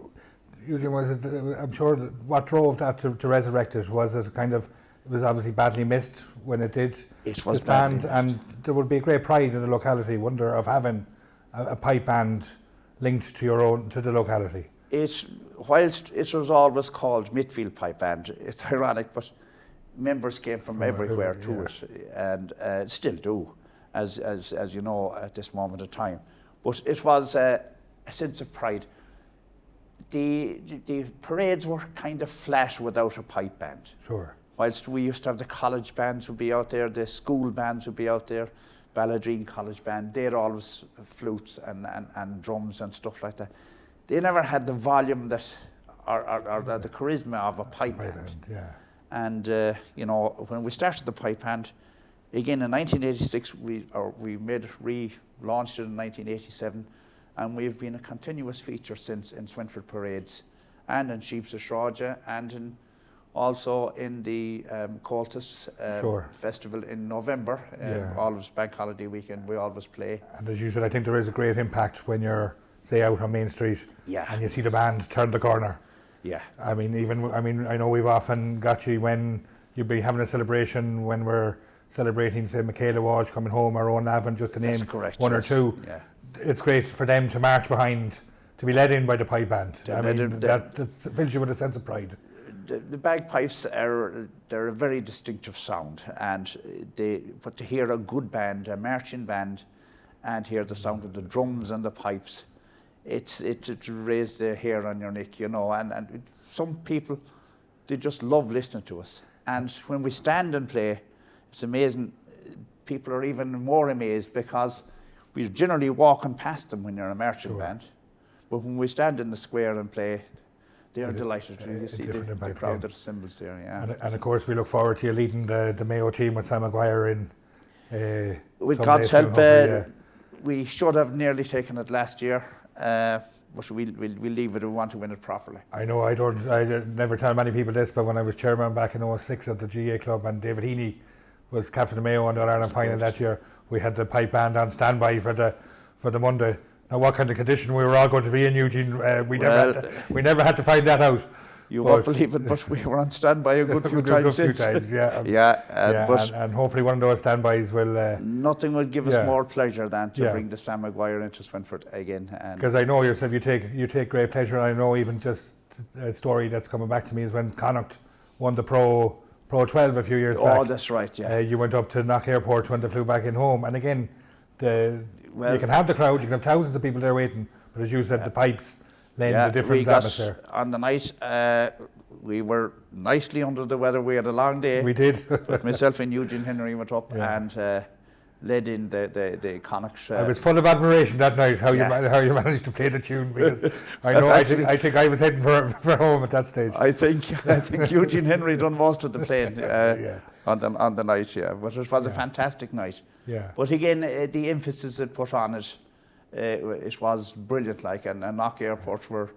Eugene, was it, I'm sure that what drove that to resurrect it was it kind of, it was obviously badly missed when it did. It was badly missed. And there would be a great pride in the locality, wonder of having a pipe band linked to the locality. Whilst it was always called Midfield Pipe Band, it's ironic, but members came from everywhere to it, and still do, as you know, at this moment of time. But it was a sense of pride. The parades were kind of flat without a pipe band. Sure. Whilst we used to have the college bands would be out there, the school bands would be out there, Balladrine College Band, they'd always flutes and drums and stuff like that. They never had the volume that, or the charisma of a pipe band. Yeah. And you know, when we started the pipe band, again in 1986, we relaunched it in 1987, and we've been a continuous feature since in Swinford parades, and in Sheeps of Shroja, and also in the Coltis Festival in November. Always bank holiday weekend, we always play. And as you said, I think there is a great impact when you're, say, out on Main Street, and you see the band turn the corner. Yeah. I mean, I know we've often got you when you'd be having a celebration when we're celebrating, say, Michaela Walsh coming home, or Owen Lavin, just to name one or two. Yeah. It's great for them to march behind, to be led in by the pipe band. That fills you with a sense of pride. The bagpipes they're a very distinctive sound, but to hear a good band, a marching band, and hear the sound of the drums and the pipes, it raised the hair on your neck, you know. And some people, they just love listening to us. And when we stand and play, it's amazing. People are even more amazed because we're generally walking past them when you're a marching band, but when we stand in the square and play, they are delighted to see the crowd that assembles there. Yeah. And of course, we look forward to you leading the Mayo team with Sam Maguire in. With God's help, we should have nearly taken it last year, but we'll leave it. We want to win it properly. I know I never tell many people this, but when I was chairman back in 06 at the GA club, and David Heaney was captain of Mayo on the All-Ireland final that year, we had the pipe band on standby for the Monday. Now, what kind of condition we were all going to be in, Eugene, we never had to find that out. You won't believe it, but we were on standby a good few times since. And hopefully one of those standbys will... nothing would give us more pleasure than to bring the Sam Maguire into Swinford again. Because I know yourself, you take great pleasure, and I know even just a story that's coming back to me is when Connacht won the Pro 12 a few years back. Oh, that's right, yeah. You went up to Knock Airport when they flew back in home, and again, you can have the crowd, you can have thousands of people there waiting, but as you said, the pipes lend a different atmosphere. On the night, we were nicely under the weather. We had a long day. We did. But myself and Eugene Henry went up and led in the Connacht. I was full of admiration that night how you managed to play the tune, because I know I think I was heading for home at that stage. I think Eugene Henry done most of the playing on the night, but it was a fantastic night. Yeah. But again, the emphasis it put on it, it was brilliant. And Knock Airport were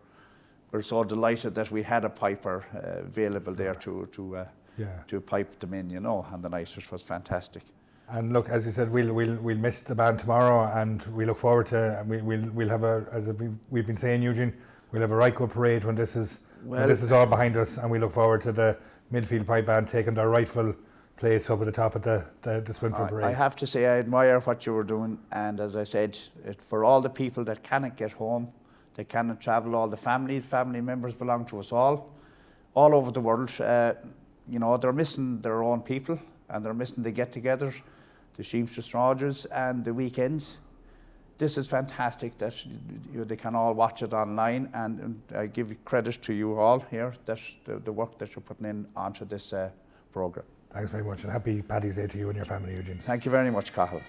so delighted that we had a piper available there to pipe them in, you know, on the night. It was fantastic. And look, as you said, we'll miss the band tomorrow, and we look forward to we'll have as we've been saying, Eugene, we'll have a right good parade when this is all behind us, and we look forward to the Millfield Pipe Band taking their rightful place over the top of the Swinford Parade. I have to say I admire what you were doing, and as I said, for all the people that cannot get home, they cannot travel, all the family members belong to us all over the world. You know, they're missing their own people, and they're missing the get-togethers, the Sheep's Rogers and the weekends. This is fantastic that they can all watch it online, and I give credit to you all here, that the work that you're putting in onto this programme. Thanks very much, and happy Paddy's Day to you and your family, Eugene. Thank you very much, Cathal.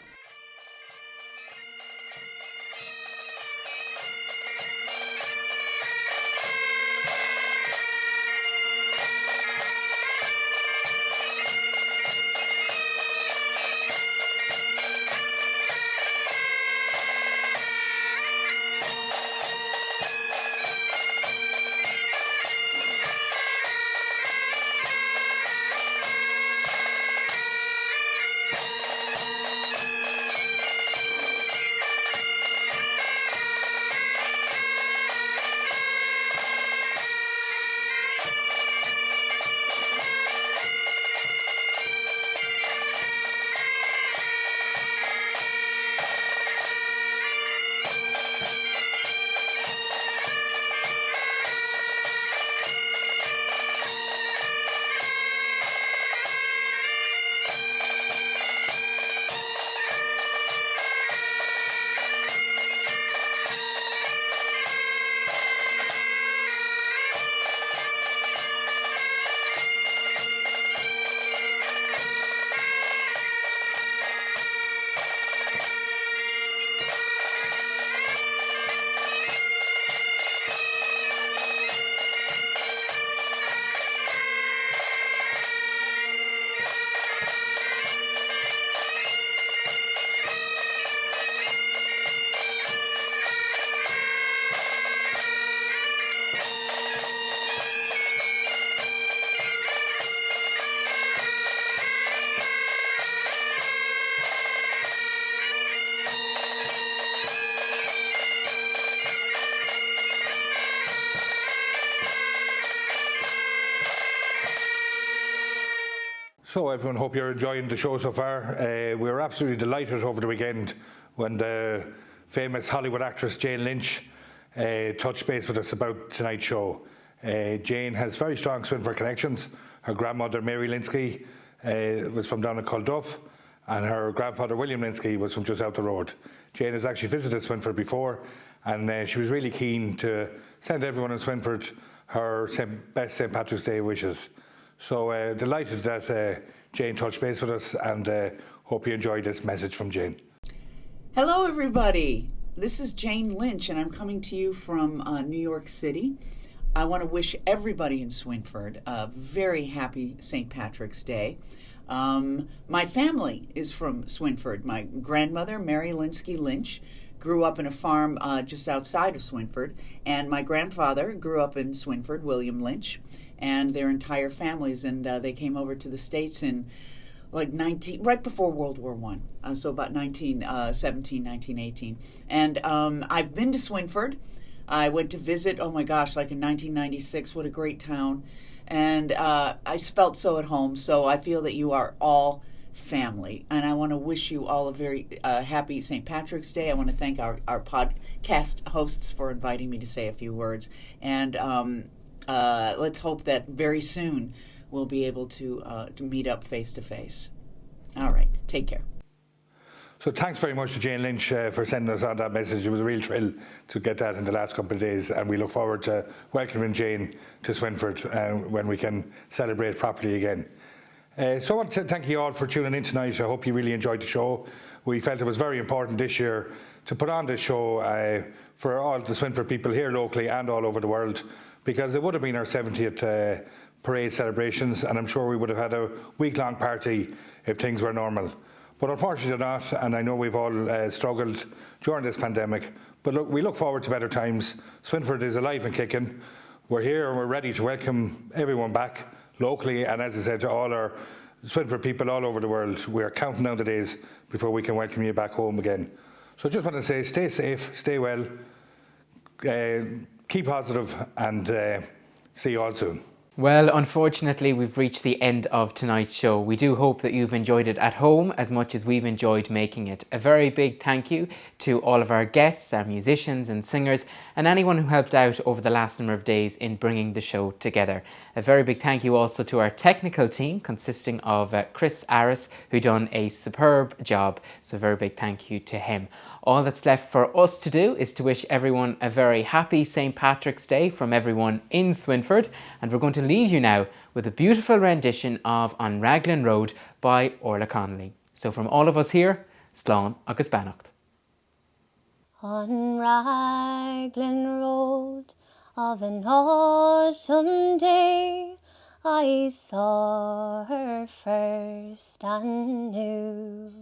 So everyone, hope you're enjoying the show so far. We were absolutely delighted over the weekend when the famous Hollywood actress Jane Lynch touched base with us about tonight's show. Jane has very strong Swinford connections. Her grandmother Mary Linsky was from down in Culduff, and her grandfather William Linsky was from just out the road. Jane has actually visited Swinford before, and she was really keen to send everyone in Swinford her best St. Patrick's Day wishes. So delighted that Jane touched base with us, and hope you enjoyed this message from Jane. Hello everybody, this is Jane Lynch, and I'm coming to you from New York City. I want to wish everybody in Swinford a very happy St. Patrick's Day. My family is from Swinford. My grandmother, Mary Linsky Lynch, grew up in a farm just outside of Swinford, and my grandfather grew up in Swinford, William Lynch, and their entire families, and they came over to the States in right before World War I, so about 1917, 1918. And I've been to Swinford. I went to visit, oh my gosh, like in 1996, what a great town. And I felt so at home, so I feel that you are all family. And I want to wish you all a very happy St. Patrick's Day. I want to thank our podcast hosts for inviting me to say a few words. And let's hope that very soon we'll be able to meet up face to face. All right, take care. So thanks very much to Jane Lynch for sending us on that message. It was a real thrill to get that in the last couple of days, and we look forward to welcoming Jane to Swinford when we can celebrate properly again. So I want to thank you all for tuning in tonight. I hope you really enjoyed the show. We felt it was very important this year to put on this show for all the Swinford people here locally and all over the world, because it would have been our 70th parade celebrations, and I'm sure we would have had a week-long party if things were normal. But unfortunately not, and I know we've all struggled during this pandemic. But look, we look forward to better times. Swinford is alive and kicking. We're here and we're ready to welcome everyone back locally, and as I said, to all our Swinford people all over the world. We are counting down the days before we can welcome you back home again. So I just want to say, stay safe, stay well, keep positive, and see you all soon. Well, unfortunately, we've reached the end of tonight's show. We do hope that you've enjoyed it at home as much as we've enjoyed making it. A very big thank you to all of our guests, our musicians and singers, and anyone who helped out over the last number of days in bringing the show together. A very big thank you also to our technical team, consisting of Chris Aris, who done a superb job. So a very big thank you to him. All that's left for us to do is to wish everyone a very happy St. Patrick's Day from everyone in Swinford, and we're going to leave you now with a beautiful rendition of On Raglan Road by Orla Connolly. So from all of us here, Slán agus Beannacht. On Raglan Road of an autumn day, I saw her first and knew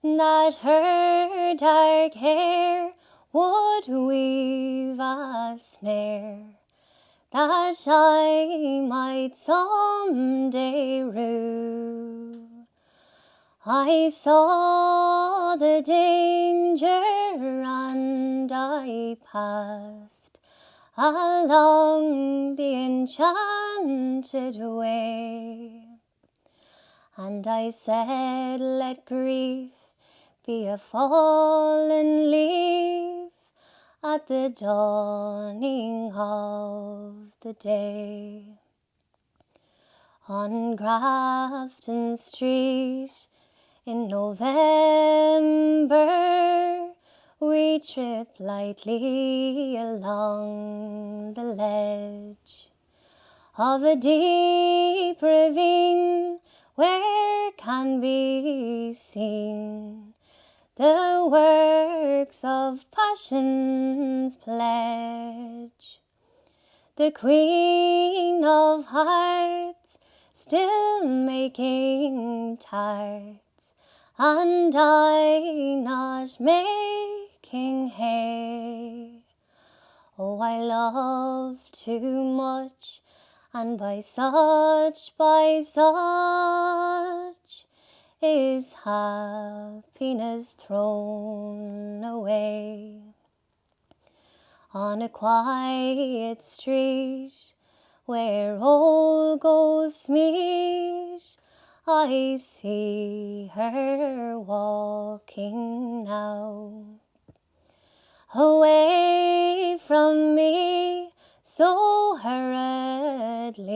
that her dark hair would weave a snare that I might some day rue. I saw the danger and I passed along the enchanted way, and I said, let grief be a fallen leaf at the dawning of the day. On Grafton Street in November, we trip lightly along the ledge of a deep ravine where can be seen the works of Passion's pledge. The Queen of Hearts still making tarts, and I not making hay. Oh, I love too much, and by such is happiness thrown away. On a quiet street where all goes meet, I see her walking now. Away from me so hurriedly,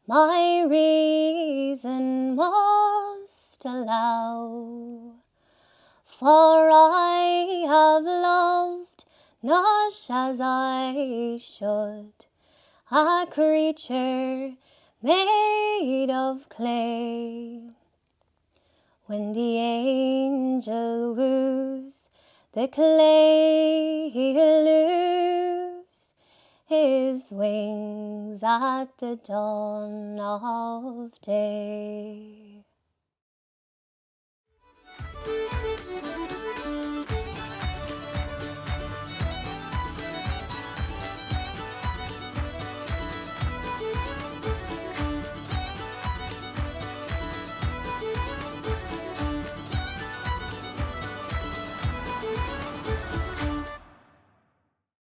my reason must allow. For I have loved not as I should, a creature made of clay. When the angel woos, the clay he'll lose his wings at the dawn of day.